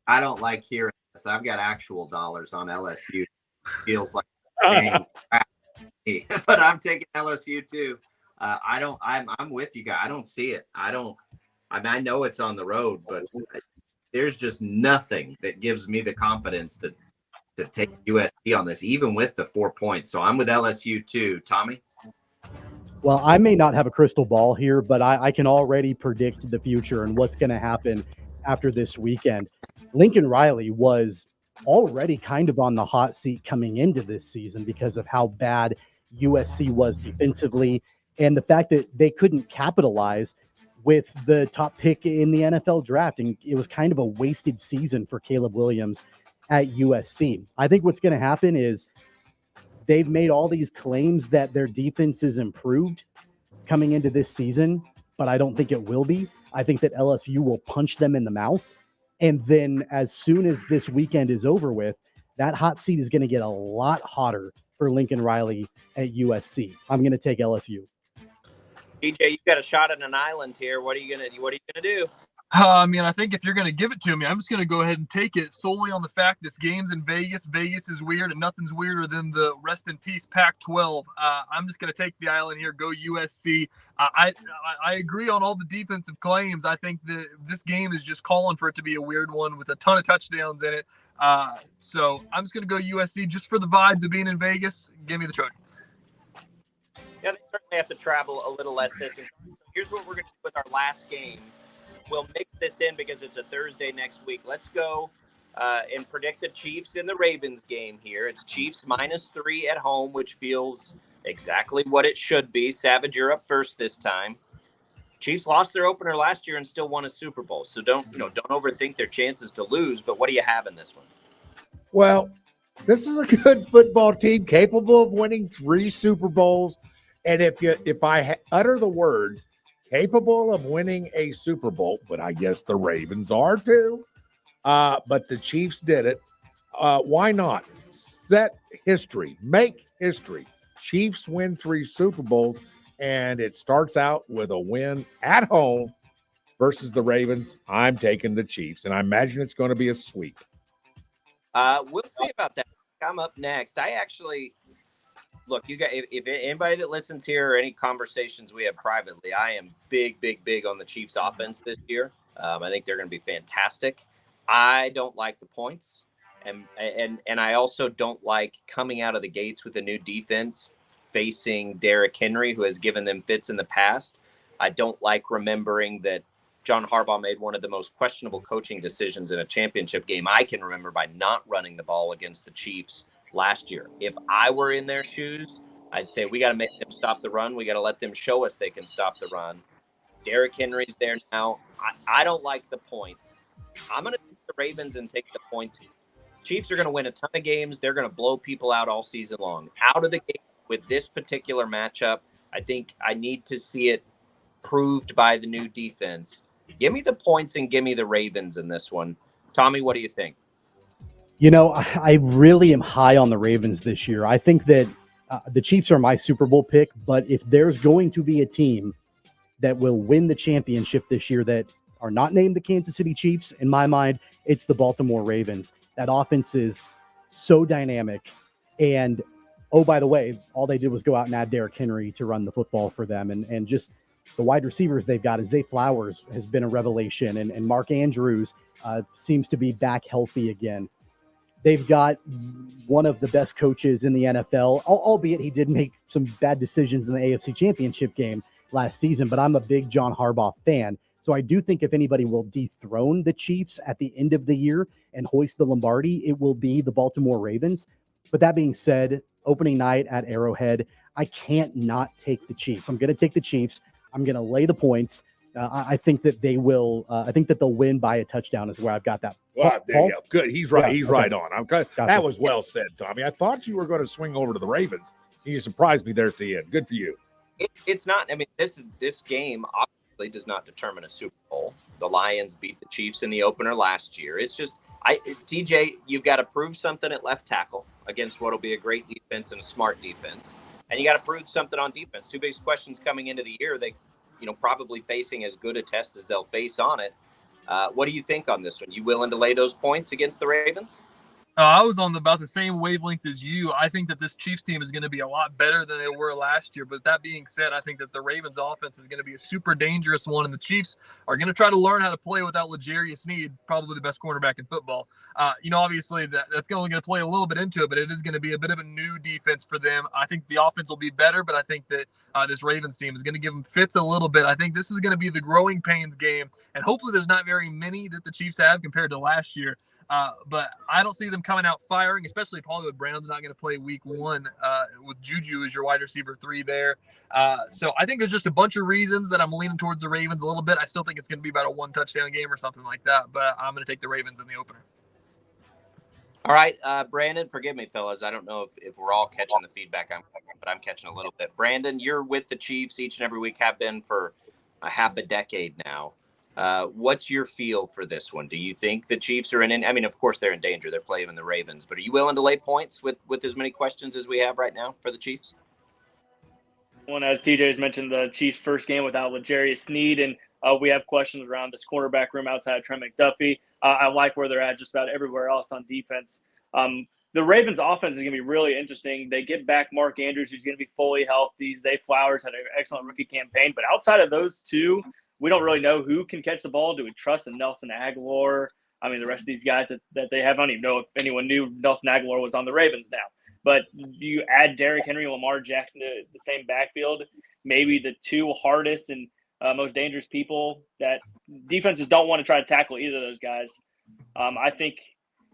I don't like hearing this. I've got actual dollars on LSU. Feels like dang crap. But I'm taking LSU too. I'm with you guys. I don't see it. I know it's on the road, but there's just nothing that gives me the confidence to take USC on this, even with the 4 points. So I'm with LSU too. Tommy? Well, I may not have a crystal ball here, but I can already predict the future and what's going to happen after this weekend. Lincoln Riley was already kind of on the hot seat coming into this season because of how bad USC was defensively and the fact that they couldn't capitalize with the top pick in the NFL draft. And it was kind of a wasted season for Caleb Williams at USC. I think what's going to happen is they've made all these claims that their defense is improved coming into this season, but I don't think it will be. I think that LSU will punch them in the mouth. And then as soon as this weekend is over with, that hot seat is going to get a lot hotter for Lincoln Riley at USC. I'm going to take LSU. DJ, you got a shot at an island here. What are you gonna do? I think if you're going to give it to me, I'm just going to go ahead and take it solely on the fact this game's in Vegas. Vegas is weird, and nothing's weirder than the rest in peace Pac-12. I'm just going to take the island here, go USC. I agree on all the defensive claims. I think that this game is just calling for it to be a weird one with a ton of touchdowns in it. So I'm just going to go USC just for the vibes of being in Vegas. Give me the Trojans. Yeah, they certainly have to travel a little less distance. So here's what we're going to do with our last game. We'll mix this in because it's a Thursday next week. Let's go and predict the Chiefs and the Ravens game here. It's Chiefs -3 at home, which feels exactly what it should be. Savage, you're up first this time. Chiefs lost their opener last year and still won a Super Bowl. So don't overthink their chances to lose. But what do you have in this one? Well, this is a good football team capable of winning 3 Super Bowls. And if I utter the words capable of winning a Super Bowl, but I guess the Ravens are too, but the Chiefs did it. Why not? Set history, make history. Chiefs win 3 Super Bowls, and it starts out with a win at home versus the Ravens. I'm taking the Chiefs, and I imagine it's going to be a sweep. We'll see about that. I'm up next. I actually look. You guys, if anybody that listens here or any conversations we have privately, I am big on the Chiefs' offense this year. I think they're going to be fantastic. I don't like the points, and I also don't like coming out of the gates with a new defense facing Derrick Henry, who has given them fits in the past. I don't like remembering that John Harbaugh made one of the most questionable coaching decisions in a championship game I can remember by not running the ball against the Chiefs last year. If I were in their shoes, I'd say we got to make them stop the run. We got to let them show us they can stop the run. Derrick Henry's there now. I don't like the points. I'm going to take the Ravens and take the points. Chiefs are going to win a ton of games. They're going to blow people out all season long. Out of the gate with this particular matchup, I think I need to see it proved by the new defense. Give me the points and give me the Ravens in this one. Tommy, what do you think? I really am high on the Ravens this year. I think that the Chiefs are my Super Bowl pick, but if there's going to be a team that will win the championship this year that are not named the Kansas City Chiefs, in my mind, it's the Baltimore Ravens. That offense is so dynamic. And, oh, by the way, all they did was go out and add Derrick Henry to run the football for them. And just the wide receivers they've got, Zay Flowers has been a revelation, and Mark Andrews seems to be back healthy again. They've got one of the best coaches in the NFL, albeit he did make some bad decisions in the AFC Championship game last season, but I'm a big John Harbaugh fan. So I do think if anybody will dethrone the Chiefs at the end of the year and hoist the Lombardi, it will be the Baltimore Ravens. But that being said, opening night at Arrowhead, I can't not take the Chiefs. I'm going to take the Chiefs. I'm going to lay the points. I think that they will. I think that they'll win by a touchdown. Is where I've got that. Well, there you go. Good. He's right. Yeah, He's okay. right on. That was well said, Tommy. I thought you were going to swing over to the Ravens. You surprised me there at the end. Good for you. It's not. I mean, this game obviously does not determine a Super Bowl. The Lions beat the Chiefs in the opener last year. It's just, TJ, you've got to prove something at left tackle against what will be a great defense and a smart defense. And you got to prove something on defense. 2 big questions coming into the year. They, probably facing as good a test as they'll face on it. What do you think on this one? You willing to lay those points against the Ravens? I was on about the same wavelength as you. I think that this Chiefs team is going to be a lot better than they were last year. But that being said, I think that the Ravens offense is going to be a super dangerous one, and the Chiefs are going to try to learn how to play without L'Jarius Sneed, probably the best cornerback in football. Obviously that's only going to play a little bit into it, but it is going to be a bit of a new defense for them. I think the offense will be better, but I think that this Ravens team is going to give them fits a little bit. I think this is going to be the growing pains game, and hopefully there's not very many that the Chiefs have compared to last year. But I don't see them coming out firing, especially if Hollywood Brown's not going to play week 1 with Juju as your wide receiver 3 there. So I think there's just a bunch of reasons that I'm leaning towards the Ravens a little bit. I still think it's going to be about a 1-touchdown game or something like that, but I'm going to take the Ravens in the opener. All right, Brandon, forgive me, fellas. I don't know if we're all catching the feedback, but I'm catching a little bit. Brandon, you're with the Chiefs each and every week, have been for a half a decade now. What's your feel for this one? Do you think the Chiefs are I mean, of course, they're in danger. They're playing the Ravens. But are you willing to lay points with as many questions as we have right now for the Chiefs? Well, as TJ has mentioned, the Chiefs' first game without L'Jarius Sneed, and we have questions around this quarterback room outside of Trent McDuffie. I like where they're at just about everywhere else on defense. The Ravens' offense is going to be really interesting. They get back Mark Andrews, who's going to be fully healthy. Zay Flowers had an excellent rookie campaign. But outside of those two, we don't really know who can catch the ball. Do we trust in Nelson Aguilar? I mean, the rest of these guys that they have, I don't even know if anyone knew Nelson Aguilar was on the Ravens now. But you add Derrick Henry and Lamar Jackson to the same backfield, maybe the two hardest and most dangerous people that defenses don't want to try to tackle either of those guys. I think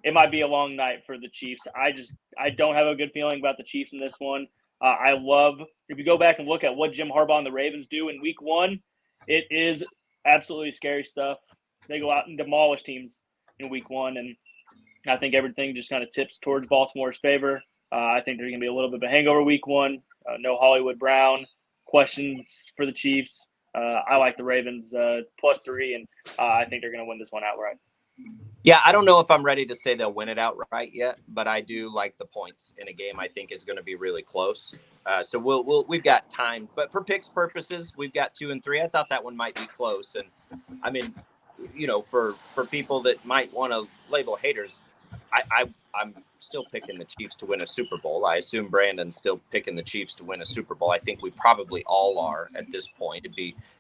it might be a long night for the Chiefs. I don't have a good feeling about the Chiefs in this one. If you go back and look at what Jim Harbaugh and the Ravens do in week 1, it is absolutely scary stuff. They go out and demolish teams in week 1, and I think everything just kind of tips towards Baltimore's favor. I think there's going to be a little bit of a hangover week 1. No Hollywood Brown. Questions for the Chiefs. I like the Ravens +3, and I think they're going to win this one outright. Yeah, I don't know if I'm ready to say they'll win it outright yet, but I do like the points in a game I think is going to be really close. So we've got time, but for picks purposes, we've got 2 and 3. I thought that one might be close, and I mean, for people that might want to label haters, I'm still picking the Chiefs to win a Super Bowl. I assume Brandon's still picking the Chiefs to win a Super Bowl. I think we probably all are at this point.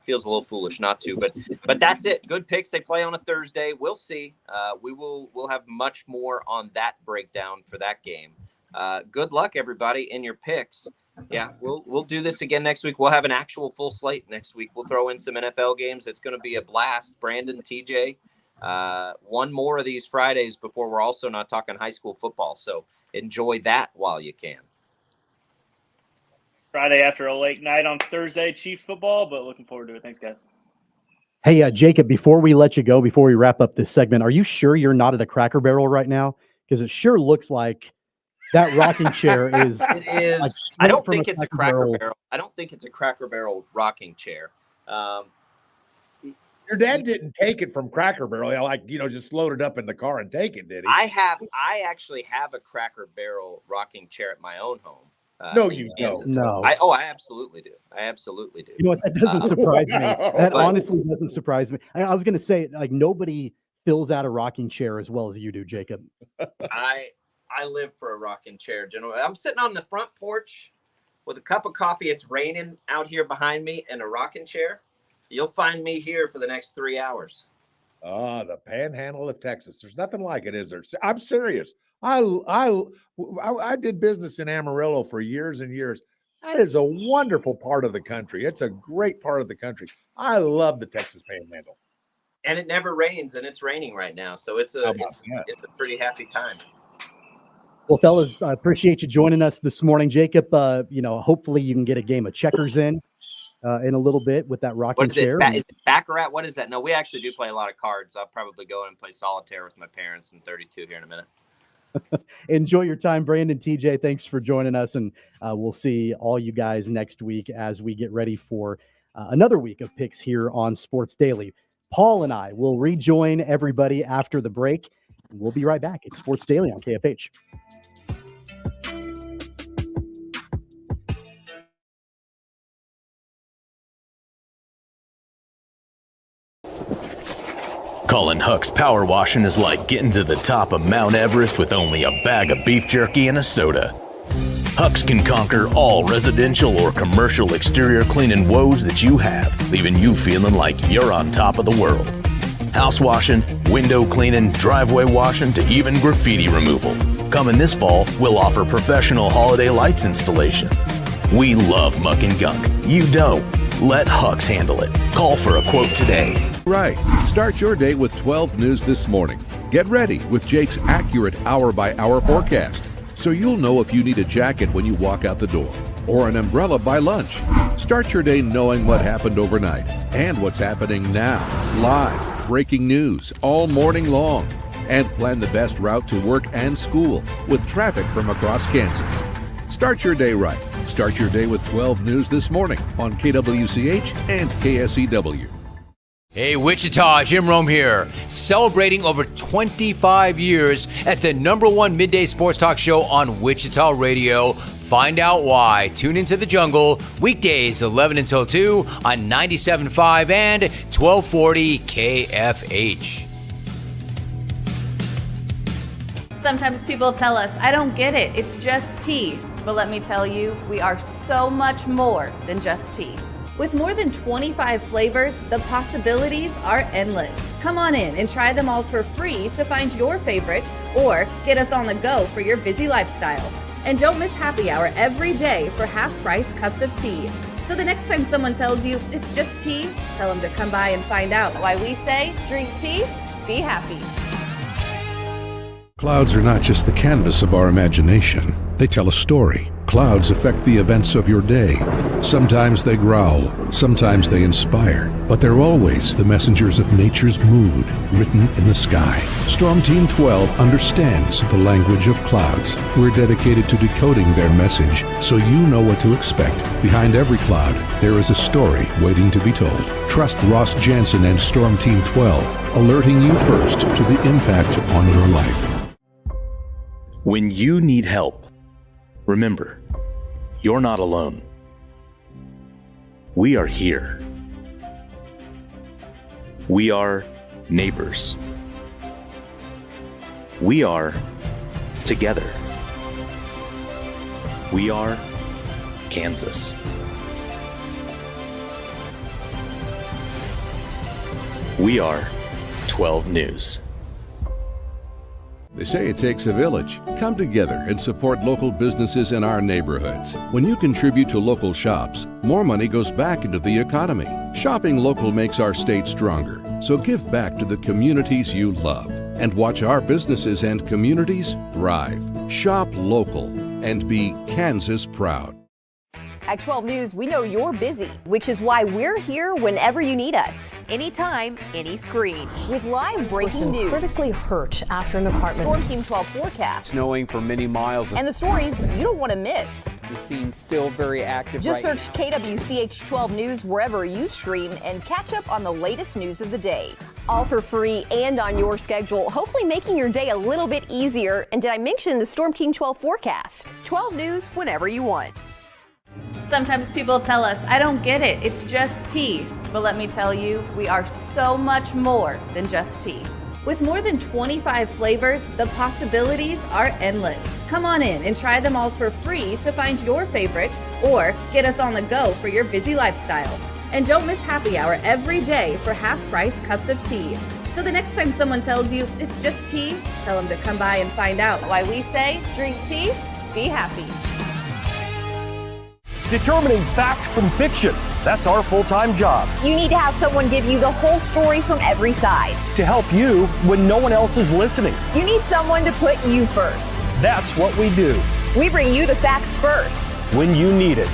Feels a little foolish not to, but that's it. Good picks. They play on a Thursday. We'll see. We'll have much more on that breakdown for that game. Good luck, everybody, in your picks. Yeah, we'll do this again next week. We'll have an actual full slate next week. We'll throw in some NFL games. It's going to be a blast. Brandon, TJ, one more of these Fridays before we're also not talking high school football. So enjoy that while you can. Friday after a late night on Thursday, Chiefs football, but looking forward to it. Thanks, guys. Hey, Jacob, before we let you go, before we wrap up this segment, are you sure you're not at a Cracker Barrel right now? Because it sure looks like that rocking chair is. It is. Like I don't think it's a Cracker Barrel. I don't think it's a Cracker Barrel rocking chair. Your dad didn't take it from Cracker Barrel, just load it up in the car and take it, did he? I actually have a Cracker Barrel rocking chair at my own home. No, you don't. No. I absolutely do. I absolutely do. You know what? That doesn't surprise me. That honestly doesn't surprise me. I was going to say, like, nobody fills out a rocking chair as well as you do, Jacob. I live for a rocking chair, gentlemen. I'm sitting on the front porch with a cup of coffee. It's raining out here behind me and a rocking chair. You'll find me here for the next 3 hours. The Panhandle of Texas. There's nothing like it, is there? I'm serious. I did business in Amarillo for years and years. That is a wonderful part of the country. It's a great part of the country. I love the Texas Panhandle. And it never rains, and it's raining right now, so it's a pretty happy time. Well, fellas, I appreciate you joining us this morning, Jacob. Hopefully you can get a game of checkers in a little bit with that rocking chair. Is it Baccarat? What is that? No, we actually do play a lot of cards. I'll probably go and play solitaire with my parents in 32 here in a minute. Enjoy your time, Brandon, TJ. Thanks for joining us, and we'll see all you guys next week as we get ready for another week of picks here on Sports Daily. Paul and I will rejoin everybody after the break. We'll be right back. It's Sports Daily on KFH. Colin Huck's power washing is like getting to the top of Mount Everest with only a bag of beef jerky and a soda. Huck's can conquer all residential or commercial exterior cleaning woes that you have, leaving you feeling like you're on top of the world. House washing, window cleaning, driveway washing, to even graffiti removal. Coming this fall, we'll offer professional holiday lights installation. We love muck and gunk. You don't. Let Huck's handle it. Call for a quote today. Right. Start your day with 12 News this morning. Get ready with Jake's accurate hour-by-hour forecast, so you'll know if you need a jacket when you walk out the door, or an umbrella by lunch. Start your day knowing what happened overnight and what's happening now. Live, breaking news all morning long. And plan the best route to work and school with traffic from across Kansas. Start your day right. Start your day with 12 News this morning on KWCH and KSEW. Hey, Wichita, Jim Rome here, celebrating over 25 years as the #1 midday sports talk show on Wichita Radio. Find out why. Tune into the jungle, weekdays 11 until 2 on 97.5 and 1240 KFH. Sometimes people tell us, I don't get it, it's just tea. But let me tell you, we are so much more than just tea. With more than 25 flavors, the possibilities are endless. Come on in and try them all for free to find your favorite, or get us on the go for your busy lifestyle. And don't miss happy hour every day for half-price cups of tea. So the next time someone tells you it's just tea, tell them to come by and find out why we say, drink tea, be happy. Clouds are not just the canvas of our imagination. They tell a story. clouds affect the events of your day. Sometimes they growl, sometimes they inspire, but they're always the messengers of nature's mood written in the sky. Storm Team 12 understands the language of clouds. We're dedicated to decoding their message so you know what to expect. Behind every cloud, there is a story waiting to be told. Trust Ross Jansen and Storm Team 12, alerting you first to the impact on your life. When you need help, remember, you're not alone. We are here. We are neighbors. We are together. We are Kansas. We are 12 News. They say it takes a village. Come together and support local businesses in our neighborhoods. When you contribute to local shops, more money goes back into the economy. Shopping local makes our state stronger. So give back to the communities you love and watch our businesses and communities thrive. Shop local and be Kansas proud. At 12 News, we know you're busy, which is why we're here whenever you need us. Anytime, any screen. With live breaking news. Critically hurt after an apartment. Storm Team 12 forecast. Snowing for many miles. And the stories you don't want to miss. The scene's still very active. Just right search KWCH 12 News wherever you stream and catch up on the latest news of the day. All for free and on your schedule, hopefully making your day a little bit easier. And did I mention the Storm Team 12 forecast? 12 News whenever you want. Sometimes people tell us, I don't get it, it's just tea. But let me tell you, we are so much more than just tea. With more than 25 flavors, the possibilities are endless. Come on in and try them all for free to find your favorite or get us on the go for your busy lifestyle. And don't miss happy hour every day for half-price cups of tea. So the next time someone tells you it's just tea, tell them to come by and find out why we say drink tea, be happy. Determining fact from fiction. That's our full-time job. You need to have someone give you the whole story from every side. To help you when no one else is listening. You need someone to put you first. That's what we do. We bring you the facts first. When you need it.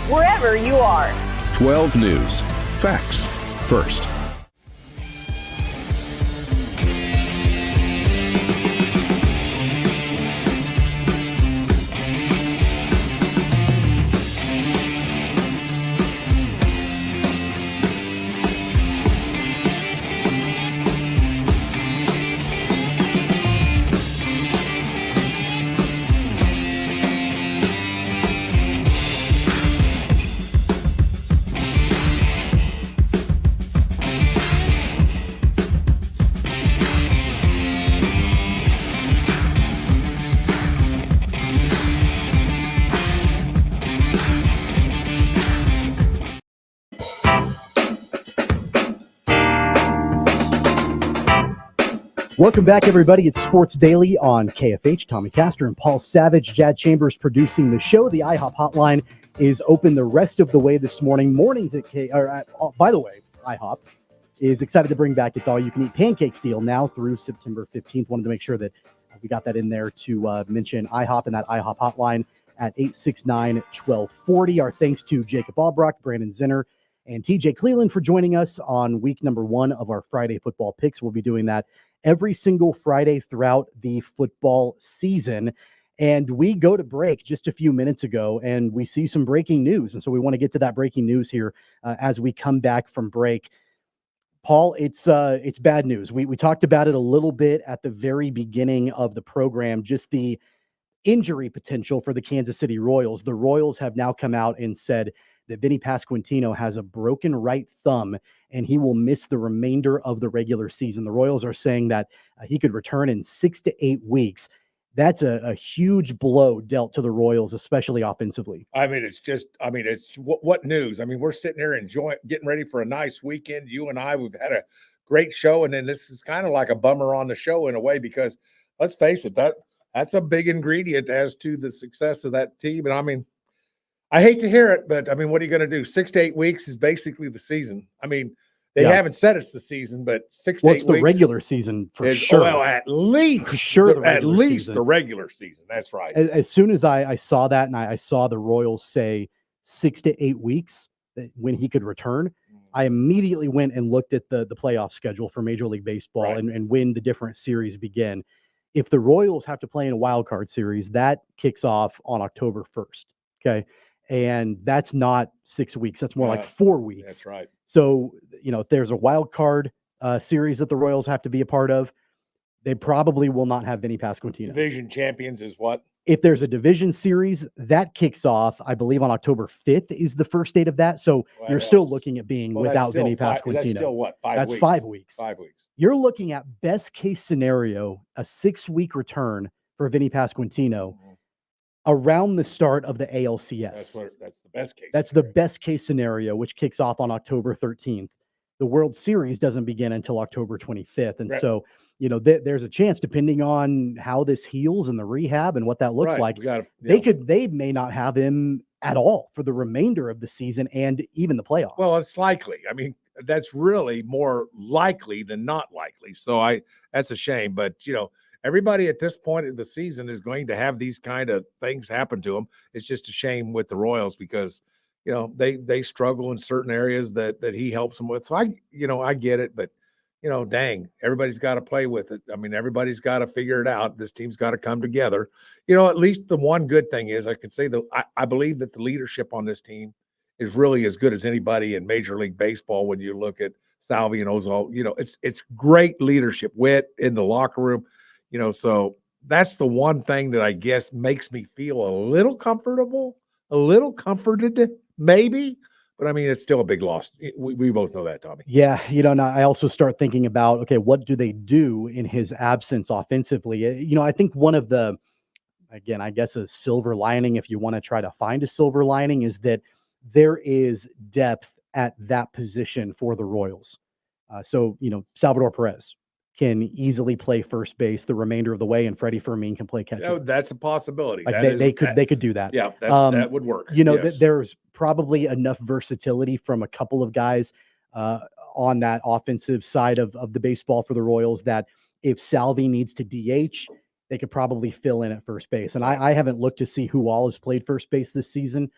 Wherever you are. 12 News. Facts first. Welcome back, everybody. It's Sports Daily on KFH. Tommy Castor and Paul Savage. Jad Chambers producing the show. The IHOP hotline is open the rest of the way this morning. Mornings by the way, IHOP is excited to bring back its all-you-can-eat pancakes deal now through September 15th. Wanted to make sure that we got that in there to mention IHOP and that IHOP hotline at 869-1240. Our thanks to Jacob Albrock, Brandon Zinner, and TJ Cleveland for joining us on week number 1 of our Friday football picks. We'll be doing that every single Friday throughout the football season. And we go to break just a few minutes ago, and we see some breaking news. And so we want to get to that breaking news here as we come back from break. Paul, it's bad news. We talked about it a little bit at the very beginning of the program, just the injury potential for the Kansas City Royals. The Royals have now come out and said that Vinny Pasquantino has a broken right thumb and he will miss the remainder of the regular season. The Royals are saying that he could return in 6 to 8 weeks. That's a huge blow dealt to the Royals, especially offensively. It's what news? I mean, we're sitting here getting ready for a nice weekend. You and I, we've had a great show. And then this is kind of like a bummer on the show in a way, because let's face it, that's a big ingredient as to the success of that team. And I mean, I hate to hear it, but I mean, what are you going to do? 6 to 8 weeks is basically the season. I mean, They haven't said it's the season, but 6 to 8 Well, weeks. it's the regular season for sure. Well, at least For sure, the at regular least season. the regular season. That's right. As soon as I saw that and I saw the Royals say 6 to 8 weeks when he could return, I immediately went and looked at the playoff schedule for Major League Baseball Right. and when the different series begin. If the Royals have to play in a wild card series, that kicks off on October 1st. Okay. And that's not 6 weeks. That's more like 4 weeks. That's right. So, if there's a wild card series that the Royals have to be a part of, they probably will not have Vinny Pasquantino. Division champions is what? If there's a division series, that kicks off, I believe, on October 5th is the first date of that. So you're still looking at being without Vinny Pasquantino. That's still what? 5 That's weeks? 5 weeks. 5 weeks. You're looking at best case scenario, a 6-week return for Vinny Pasquantino around the start of the ALCS. That's the best case. That's the best case scenario, which kicks off on October 13th. The World Series doesn't begin until October 25th. And Right. so, there's a chance, depending on how this heals and the rehab and what that looks Right. like, We gotta- they may not have him at all for the remainder of the season and even the playoffs. Well, it's likely. I mean, that's really more likely than not likely. So that's a shame. But everybody at this point in the season is going to have these kind of things happen to them. It's just a shame with the Royals because they struggle in certain areas that he helps them with. So I get it, but dang, everybody's got to play with it. I mean, everybody's got to figure it out. This team's got to come together. At least the one good thing is I can say that I believe that the leadership on this team is really as good as anybody in Major League Baseball. When you look at Salvi and Ozol, it's great leadership, wit in the locker room, so that's the one thing that I guess makes me feel a little comfortable, a little comforted, maybe. But I mean, it's still a big loss. We both know that, Tommy. Yeah, now I also start thinking about, okay, what do they do in his absence offensively? I think one of the, again, I guess a silver lining, if you want to try to find a silver lining, is that there is depth at that position for the Royals. So, Salvador Perez can easily play first base the remainder of the way, and Freddie Fermin can play catcher. That's a possibility. Like they could do that. Yeah, that would work. There's probably enough versatility from a couple of guys on that offensive side of the baseball for the Royals that if Salvi needs to DH, they could probably fill in at first base. And I haven't looked to see who all has played first base this season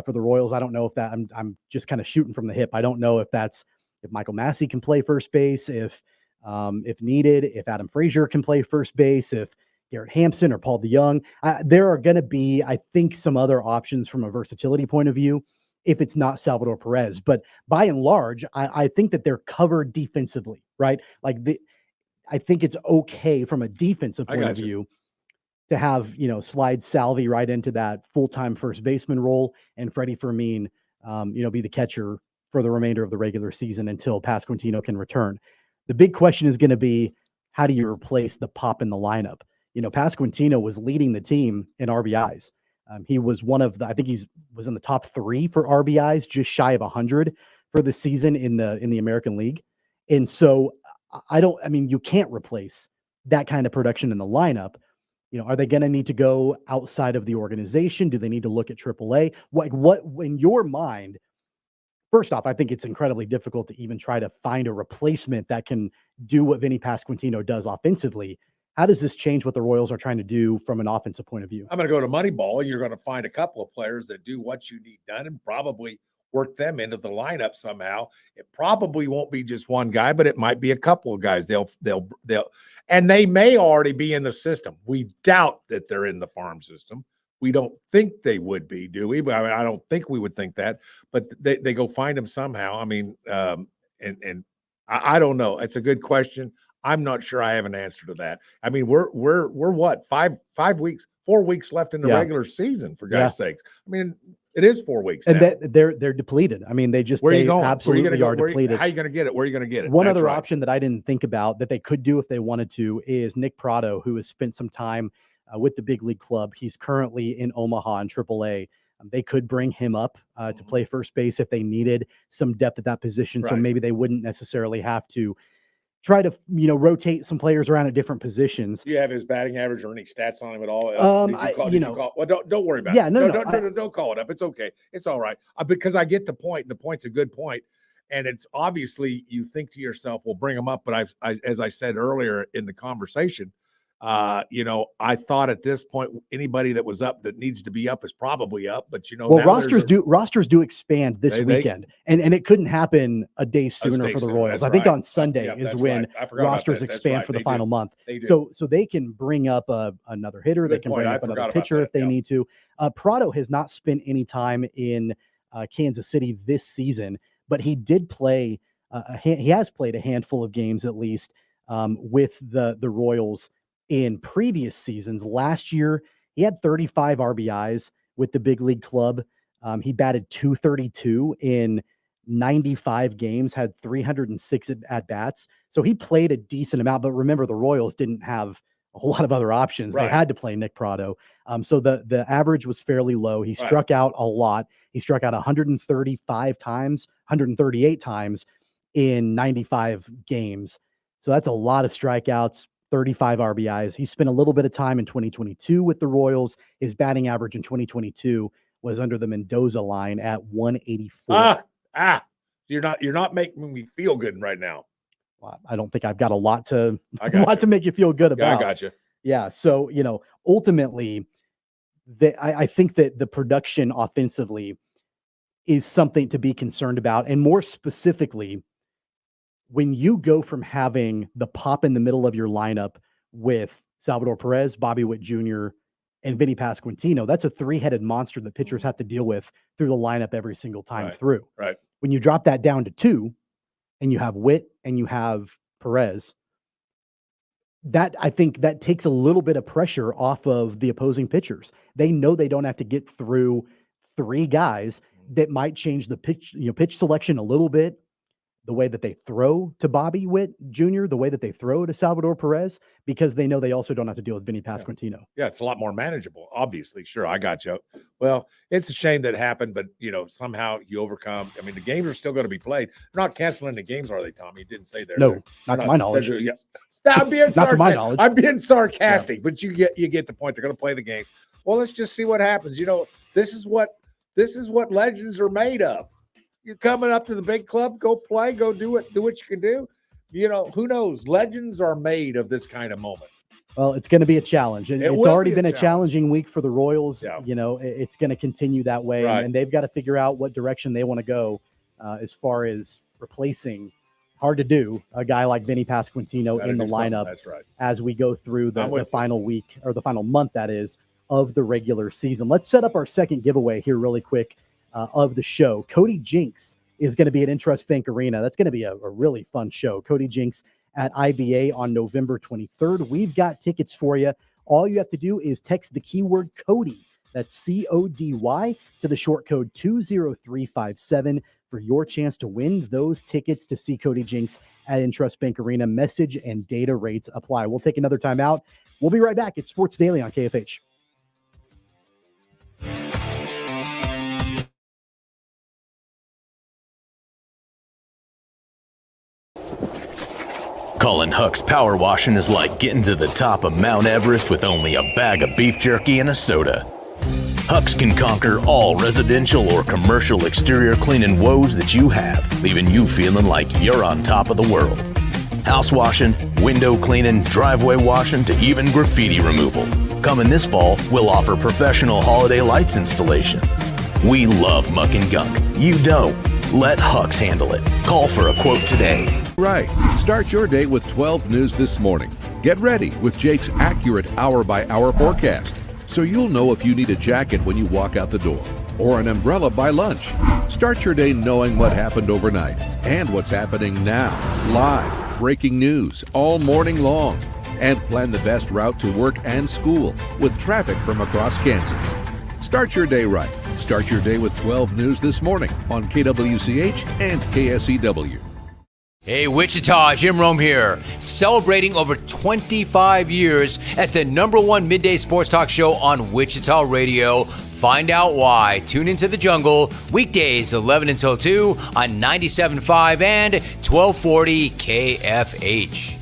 for the Royals. I don't know if that I'm just kind of shooting from the hip. I don't know if Michael Massey can play first base, if needed, if Adam Frazier can play first base, if Garrett Hampson or Paul DeYoung. There are going to be, I think, some other options from a versatility point of view if it's not Salvador Perez. But by and large, I think that they're covered defensively, right? I think it's okay from a defensive point of view to have, slide Salvi right into that full-time first baseman role and Freddie Fermin, be the catcher for the remainder of the regular season until Pasquantino can return. The big question is going to be, how do you replace the pop in the lineup? Pasquantino was leading the team in RBIs. He was I think was in the top 3 for RBIs, just shy of 100 for the season in the American League. And so you can't replace that kind of production in the lineup. Are they going to need to go outside of the organization? Do they need to look at AAA? What in your mind? First off, I think it's incredibly difficult to even try to find a replacement that can do what Vinny Pasquantino does offensively. How does this change what the Royals are trying to do from an offensive point of view? I'm going to go to Moneyball. You're going to find a couple of players that do what you need done and probably work them into the lineup somehow. It probably won't be just one guy, but it might be a couple of guys. And they may already be in the system. We doubt that they're in the farm system. We don't think they would be, do we? But I don't think we would think that. But they go find them somehow. I mean, and I don't know. It's a good question. I'm not sure I have an answer to that. I mean, we're what 4 weeks left in the regular season, for God's sakes. I mean, it is 4 weeks, and now. they're depleted. I mean, they absolutely are depleted. How are you going to get it? Where are you going to get it? One other option that I didn't think about that they could do if they wanted to is Nick Pratto, who has spent some time with the big league club. He's currently in Omaha in AAA. They could bring him up to play first base if they needed some depth at that position. Right. So maybe they wouldn't necessarily have to try to, rotate some players around at different positions. Do you have his batting average or any stats on him at all? Don't worry about it. No, don't call it up. It's okay. It's all right. Because I get the point. The point's a good point. And it's obviously you think to yourself, "Well, bring them up." But as I said earlier in the conversation, I thought at this point anybody that was up that needs to be up is probably up. But well, rosters do expand this weekend, and it couldn't happen a day sooner for the Royals. I think on Sunday is when rosters expand for the final month. So they can bring up another hitter, they can bring up another pitcher if they need to. Prado has not spent any time in Kansas City this season, but he did play. He has played a handful of games at least with the Royals in previous seasons. Last year, he had 35 RBIs with the big league club. He batted .232 in 95 games, had 306 at bats. So he played a decent amount. But remember, the Royals didn't have a whole lot of other options. Right. They had to play Nick Prado. So the average was fairly low. He struck out a lot. He struck out 135 times, 138 times in 95 games. So that's a lot of strikeouts, 35 RBIs. He spent a little bit of time in 2022 with the Royals. His batting average in 2022 was under the Mendoza line at 184. You're not making me feel good right now. Well, I don't think I've got a lot to make you feel good about. Yeah, I got you. Yeah. So, ultimately, I think that the production offensively is something to be concerned about. And more specifically, when you go from having the pop in the middle of your lineup with Salvador Perez, Bobby Witt Jr., and Vinny Pasquantino, that's a three-headed monster that pitchers have to deal with through the lineup every single time through. Right. When you drop that down to two, and you have Witt and you have Perez, I think that takes a little bit of pressure off of the opposing pitchers. They know they don't have to get through three guys that might change the pitch selection a little bit, the way that they throw to Bobby Witt Jr., the way that they throw to Salvador Perez, because they know they also don't have to deal with Vinny Pasquantino. Yeah, it's a lot more manageable, obviously. Sure, I got you. Well, it's a shame that happened, but, somehow you overcome. I mean, the games are still going to be played. They're not canceling the games, are they, Tommy? You didn't say there. No, not to my knowledge. Yeah. I'm being not to my knowledge. I'm being sarcastic, but you get the point. They're going to play the games. Well, let's just see what happens. This is what legends are made of. You're coming up to the big club, go play, go do what you can do. Who knows? Legends are made of this kind of moment. Well, it's going to be a challenge. It's already been a challenging week for the Royals. Yeah. It's going to continue that way, and they've got to figure out what direction they want to go as far as replacing, hard to do, a guy like Vinny Pasquantino in the lineup. That's right. As we go through the final week, or the final month, that is, of the regular season. Let's set up our second giveaway here really quick. Of the show. Cody Jinks is going to be at Intrust Bank Arena. That's going to be a really fun show. Cody Jinks at IBA on November 23rd. We've got tickets for you. All you have to do is text the keyword Cody, that's CODY, to the short code 20357 for your chance to win those tickets to see Cody Jinks at Intrust Bank Arena. Message and data rates apply. We'll take another time out. We'll be right back. It's Sports Daily on KFH. Colin Huck's power washing is like getting to the top of Mount Everest with only a bag of beef jerky and a soda. Huck's can conquer all residential or commercial exterior cleaning woes that you have, leaving you feeling like you're on top of the world. House washing, window cleaning, driveway washing, to even graffiti removal. Coming this fall, we'll offer professional holiday lights installation. We love muck and gunk. You don't. Let Huck's handle it. Call for a quote today. Right. Start your day with 12 News this morning. Get ready with Jake's accurate hour-by-hour forecast, so you'll know if you need a jacket when you walk out the door, or an umbrella by lunch. Start your day knowing what happened overnight and what's happening now. Live, breaking news all morning long. And plan the best route to work and school with traffic from across Kansas. Start your day right. Start your day with 12 News this morning on KWCH and KSEW. Hey, Wichita, Jim Rome here, celebrating over 25 years as the #1 midday sports talk show on Wichita Radio. Find out why. Tune into The Jungle, weekdays 11 until 2 on 97.5 and 1240 KFH.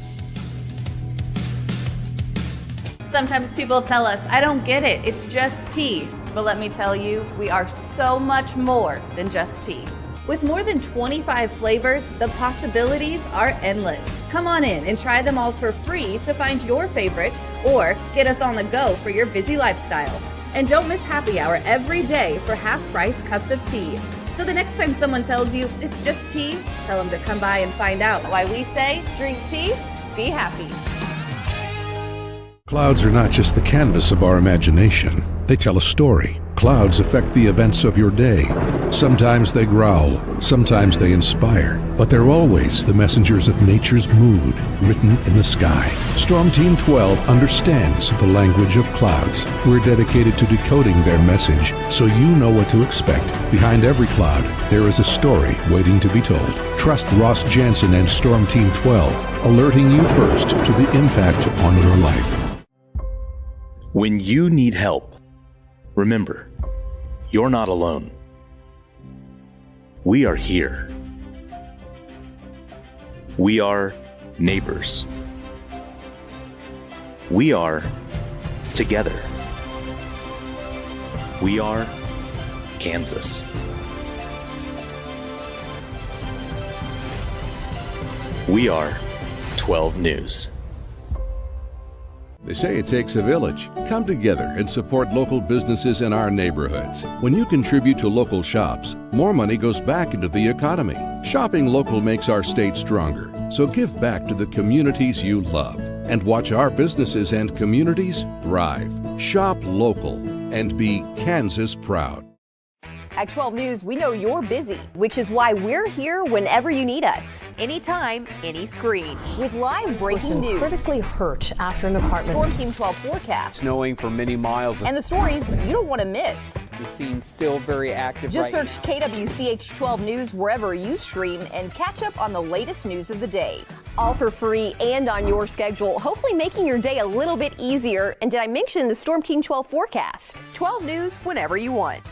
Sometimes people tell us, I don't get it, it's just tea. But let me tell you, we are so much more than just tea. With more than 25 flavors, the possibilities are endless. Come on in and try them all for free to find your favorite or get us on the go for your busy lifestyle. And don't miss happy hour every day for half-price cups of tea. So the next time someone tells you it's just tea, tell them to come by and find out why we say drink tea, be happy. Clouds are not just the canvas of our imagination. They tell a story. Clouds affect the events of your day. Sometimes they growl, sometimes they inspire, but they're always the messengers of nature's mood written in the sky. Storm Team 12 understands the language of clouds. We're dedicated to decoding their message so you know what to expect. Behind every cloud, there is a story waiting to be told. Trust Ross Jansen and Storm Team 12, alerting you first to the impact on your life. When you need help, remember, you're not alone. We are here. We are neighbors. We are together. We are Kansas. We are 12 News. They say it takes a village. Come together and support local businesses in our neighborhoods. When you contribute to local shops, more money goes back into the economy. Shopping local makes our state stronger. So give back to the communities you love and watch our businesses and communities thrive. Shop local and be Kansas proud. At 12 News, we know you're busy, which is why we're here whenever you need us. Anytime, any screen. With live breaking news. Critically hurt after an apartment. Storm Team 12 forecast. Snowing for many miles. And the stories you don't want to miss. The scene's still very active. Just search KWCH 12 News wherever you stream and catch up on the latest news of the day. All for free and on your schedule, hopefully making your day a little bit easier. And did I mention the Storm Team 12 forecast? 12 News whenever you want.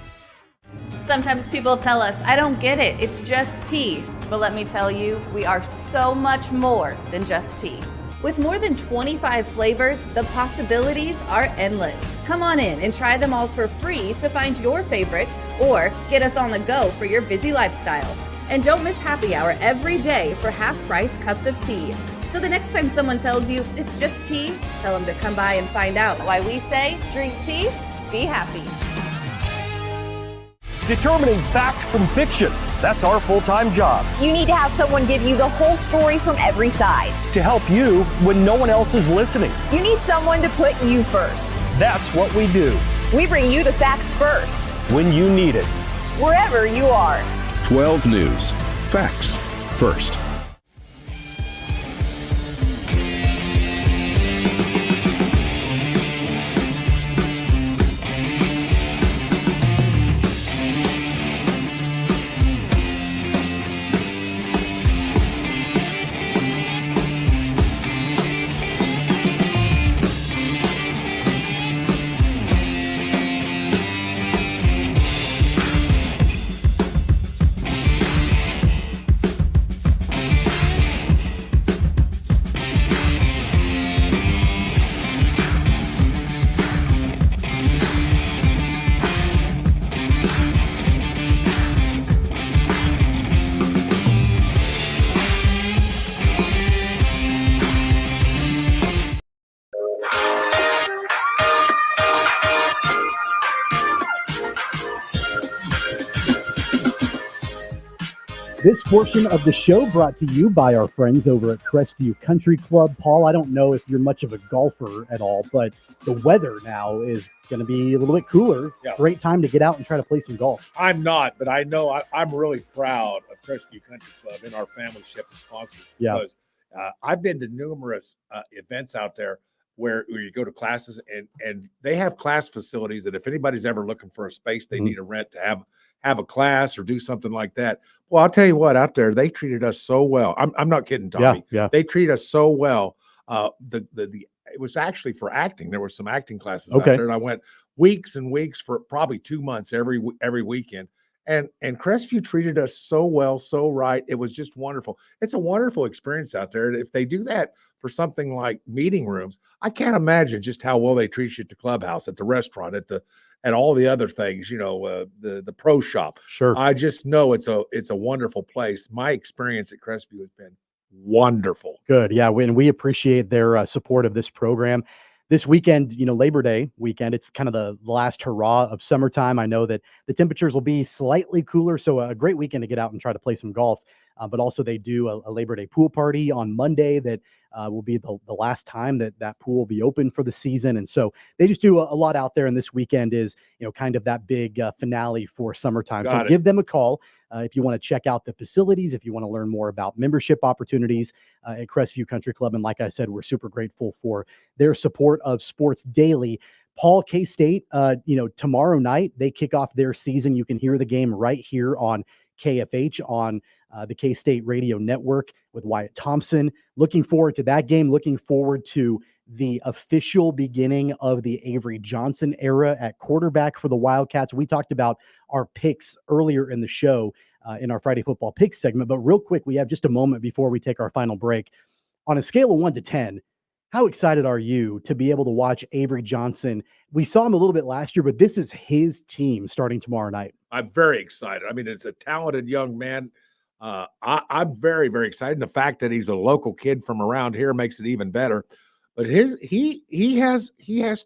Sometimes people tell us, I don't get it, it's just tea. But let me tell you, we are so much more than just tea. With more than 25 flavors, the possibilities are endless. Come on in and try them all for free to find your favorite or get us on the go for your busy lifestyle. And don't miss happy hour every day for half-price cups of tea. So the next time someone tells you it's just tea, tell them to come by and find out why we say drink tea, be happy. Determining fact from fiction. That's our full-time job. You need to have someone give you the whole story from every side. To help you when no one else is listening. You need someone to put you first. That's what we do. We bring you the facts first. When you need it. Wherever you are. 12 News. Facts first. This portion of the show brought to you by our friends over at Crestview Country Club. Paul, I don't know if you're much of a golfer at all, but the weather now is going to be a little bit cooler. Yeah. Great time to get out and try to play some golf. I'm not, but I know I'm really proud of Crestview Country Club and our family ship and sponsors. Yeah. Because I've been to numerous events out there where you go to classes and they have class facilities that if anybody's ever looking for a space they need to rent to have a class or do something like that. Well, I'll tell you what, out there, they treated us so well. I'm not kidding, Tommy. Yeah. They treat us so well. It was actually for acting. There were some acting classes out there, and I went weeks and weeks for probably 2 months every weekend. And Crestview treated us so well, so right. It was just wonderful. It's a wonderful experience out there. If they do that for something like meeting rooms, I can't imagine just how well they treat you at the clubhouse, at the restaurant, at all the other things, the pro shop. Sure. I just know it's a wonderful place. My experience at Crestview has been wonderful. Good. Yeah. We appreciate their support of this program. This weekend, Labor Day weekend, it's kind of the last hurrah of summertime. I know that the temperatures will be slightly cooler, so a great weekend to get out and try to play some golf. But also they do a Labor Day pool party on Monday that will be the last time that pool will be open for the season. And so they just do a lot out there. And this weekend is, kind of that big finale for summertime. So give them a call if you want to check out the facilities, if you want to learn more about membership opportunities at Crestview Country Club. And like I said, we're super grateful for their support of Sports Daily. Paul, K-State, tomorrow night, they kick off their season. You can hear the game right here on KFH on the K-State Radio Network with Wyatt Thompson. Looking forward to that game. Looking forward to the official beginning of the Avery Johnson era at quarterback for the Wildcats. We talked about our picks earlier in the show in our Friday Football Picks segment. But real quick, we have just a moment before we take our final break. On a scale of 1 to 10, how excited are you to be able to watch Avery Johnson? We saw him a little bit last year, but this is his team starting tomorrow night. I'm very excited. I mean, it's a talented young man. I'm very, very excited. The fact that he's a local kid from around here makes it even better. But he has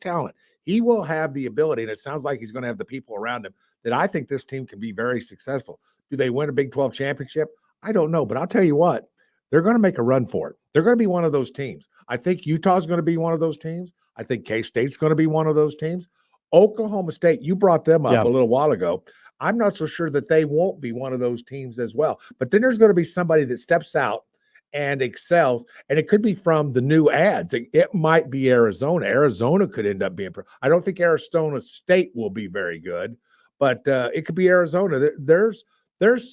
talent. He will have the ability, and it sounds like he's going to have the people around him that I think this team can be very successful. Do they win a Big 12 championship? I don't know, but I'll tell you what, they're going to make a run for it. They're going to be one of those teams. I think Utah's going to be one of those teams. I think K-State's going to be one of those teams. Oklahoma State, you brought them up a little while ago. I'm not so sure that they won't be one of those teams as well. But then there's going to be somebody that steps out and excels, and it could be from the new ads. It might be Arizona. Arizona could end up being – I don't think Arizona State will be very good, but it could be Arizona. There's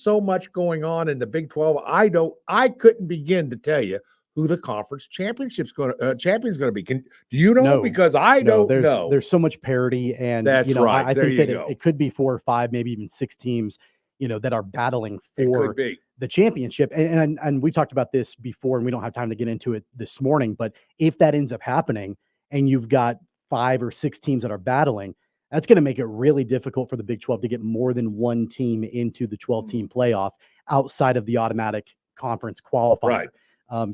so much going on in the Big 12. I couldn't begin to tell you who the conference champion's going to be. Do you know? No, because I don't know. There's so much parity, and that's right. I think that it could be 4 or 5, maybe even 6 teams, that are battling for the championship. And we talked about this before, and we don't have time to get into it this morning. But if that ends up happening, and you've got 5 or 6 teams that are battling, that's going to make it really difficult for the Big 12 to get more than one team into the 12-team playoff outside of the automatic conference qualifier. Right.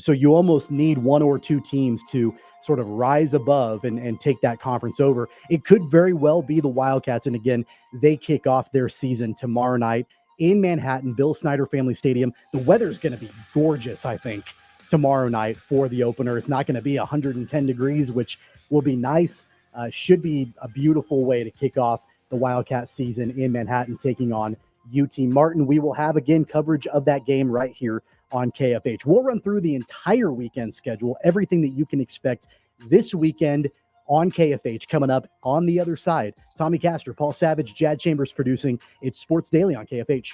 So you almost need 1 or 2 teams to sort of rise above and take that conference over. It could very well be the Wildcats. And again, they kick off their season tomorrow night in Manhattan, Bill Snyder Family Stadium. The weather's going to be gorgeous, I think, tomorrow night for the opener. It's not going to be 110 degrees, which will be nice. Should be a beautiful way to kick off the Wildcat season in Manhattan, taking on UT Martin. We will have, again, coverage of that game right here on KFH. We'll run through the entire weekend schedule, everything that you can expect this weekend on KFH. Coming up on the other side, Tommy Castor, Paul Savage, Jad Chambers producing. It's Sports Daily on KFH.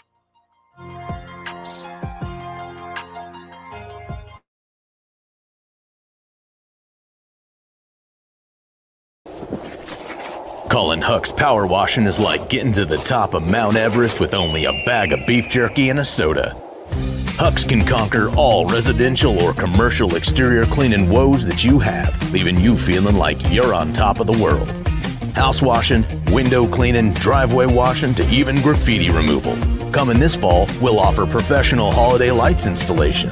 Colin Huck's power washing is like getting to the top of Mount Everest with only a bag of beef jerky and a soda. Hucks can conquer all residential or commercial exterior cleaning woes that you have, leaving you feeling like you're on top of the world. House washing, window cleaning, driveway washing, to even graffiti removal. Coming this fall, we'll offer professional holiday lights installation.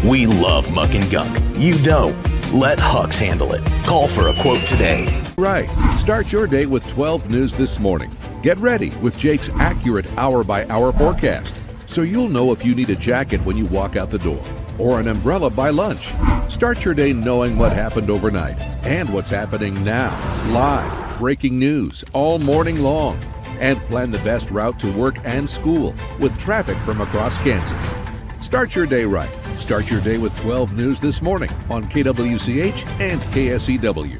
We love muck and gunk. You don't. Let Hucks handle it. Call for a quote today. Right. Start your day with 12 News this morning. Get ready with Jake's accurate hour-by-hour forecast, so you'll know if you need a jacket when you walk out the door, or an umbrella by lunch. Start your day knowing what happened overnight and what's happening now. Live, breaking news all morning long. And plan the best route to work and school with traffic from across Kansas. Start your day right. Start your day with 12 News this morning on KWCH and KSEW.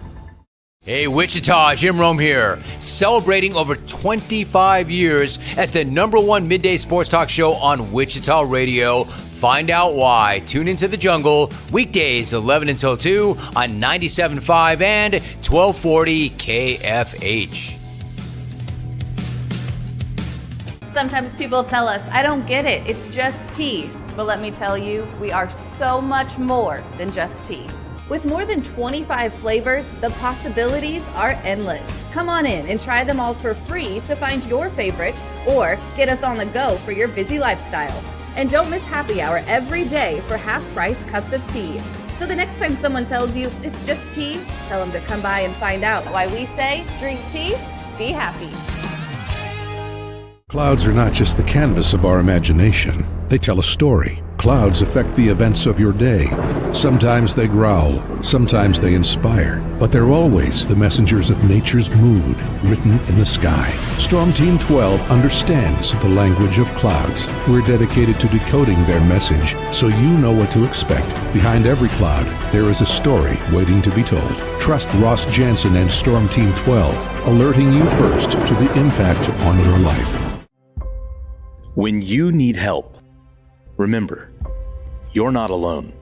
Hey, Wichita, Jim Rome here, celebrating over 25 years as the #1 midday sports talk show on Wichita Radio. Find out why. Tune into The Jungle, weekdays 11 until 2 on 97.5 and 1240 KFH. Sometimes people tell us, I don't get it, it's just tea. But let me tell you, we are so much more than just tea. With more than 25 flavors, the possibilities are endless. Come on in and try them all for free to find your favorite or get us on the go for your busy lifestyle. And don't miss happy hour every day for half-price cups of tea. So the next time someone tells you it's just tea, tell them to come by and find out why we say, drink tea, be happy. Clouds are not just the canvas of our imagination. They tell a story. Clouds affect the events of your day. Sometimes they growl, sometimes they inspire, but they're always the messengers of nature's mood written in the sky. Storm Team 12 understands the language of clouds. We're dedicated to decoding their message so you know what to expect. Behind every cloud, there is a story waiting to be told. Trust Ross Jansen and Storm Team 12, alerting you first to the impact on your life. When you need help, remember, you're not alone.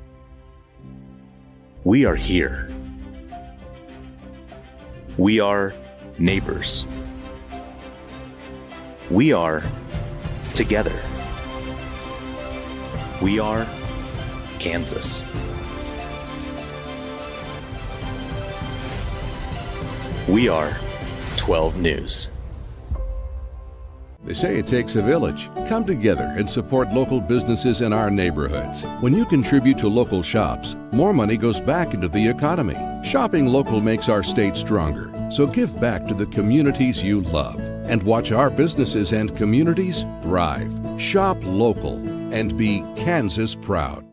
We are here. We are neighbors. We are together. We are Kansas. We are 12 News. They say it takes a village. Come together and support local businesses in our neighborhoods. When you contribute to local shops, more money goes back into the economy. Shopping local makes our state stronger. So give back to the communities you love and watch our businesses and communities thrive. Shop local and be Kansas proud.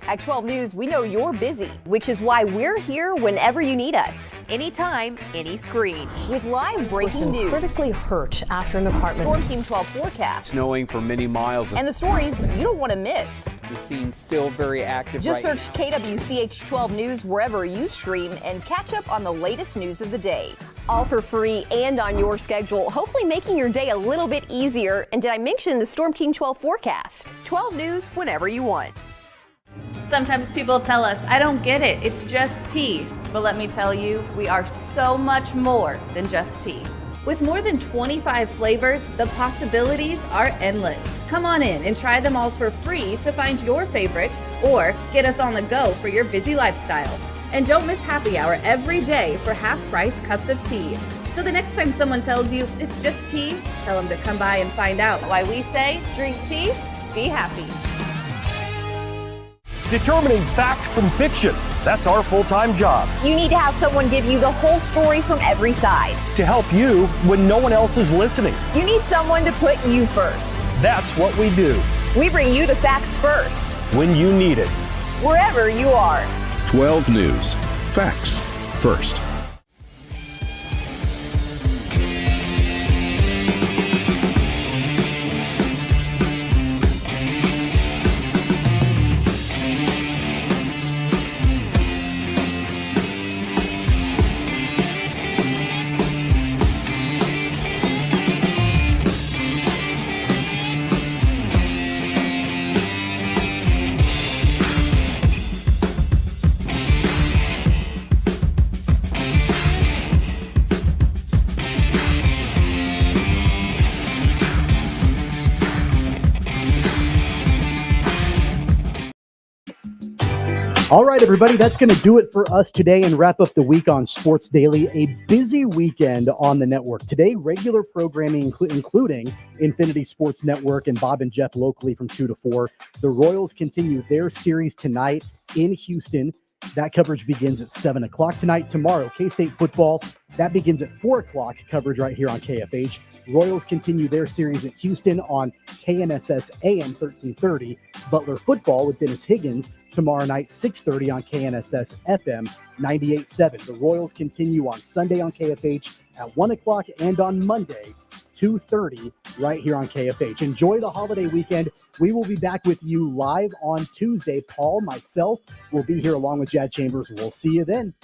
At 12 News, we know you're busy, which is why we're here whenever you need us. Anytime, any screen. With live breaking news. Critically hurt after an apartment. Storm Team 12 forecast. Snowing for many miles. And the stories you don't want to miss. The scene's still very active. Just search KWCH 12 News wherever you stream and catch up on the latest news of the day. All for free and on your schedule, hopefully making your day a little bit easier. And did I mention the Storm Team 12 forecast? 12 News whenever you want. Sometimes people tell us, I don't get it, it's just tea. But let me tell you, we are so much more than just tea. With more than 25 flavors, the possibilities are endless. Come on in and try them all for free to find your favorite or get us on the go for your busy lifestyle. And don't miss happy hour every day for half-price cups of tea. So the next time someone tells you it's just tea, tell them to come by and find out why we say, drink tea, be happy. Determining fact from fiction. That's our full-time job. You need to have someone give you the whole story from every side. To help you when no one else is listening. You need someone to put you first. That's what we do. We bring you the facts first. When you need it. Wherever you are. 12 News. Facts first. All right, everybody, that's going to do it for us today and wrap up the week on Sports Daily. A busy weekend on the network. Today, regular programming, including Infinity Sports Network and Bob and Jeff locally from 2 to 4. The Royals continue their series tonight in Houston. That coverage begins at 7 o'clock tonight. Tomorrow, K-State football, that begins at 4 o'clock, coverage right here on KFH. Royals continue their series at Houston on KNSS AM 1330. Butler football with Dennis Higgins tomorrow night, 6:30 on KNSS FM 98.7. The Royals continue on Sunday on KFH at 1 o'clock and on Monday, 2:30 right here on KFH. Enjoy the holiday weekend. We will be back with you live on Tuesday. Paul, myself, will be here along with Jad Chambers. We'll see you then.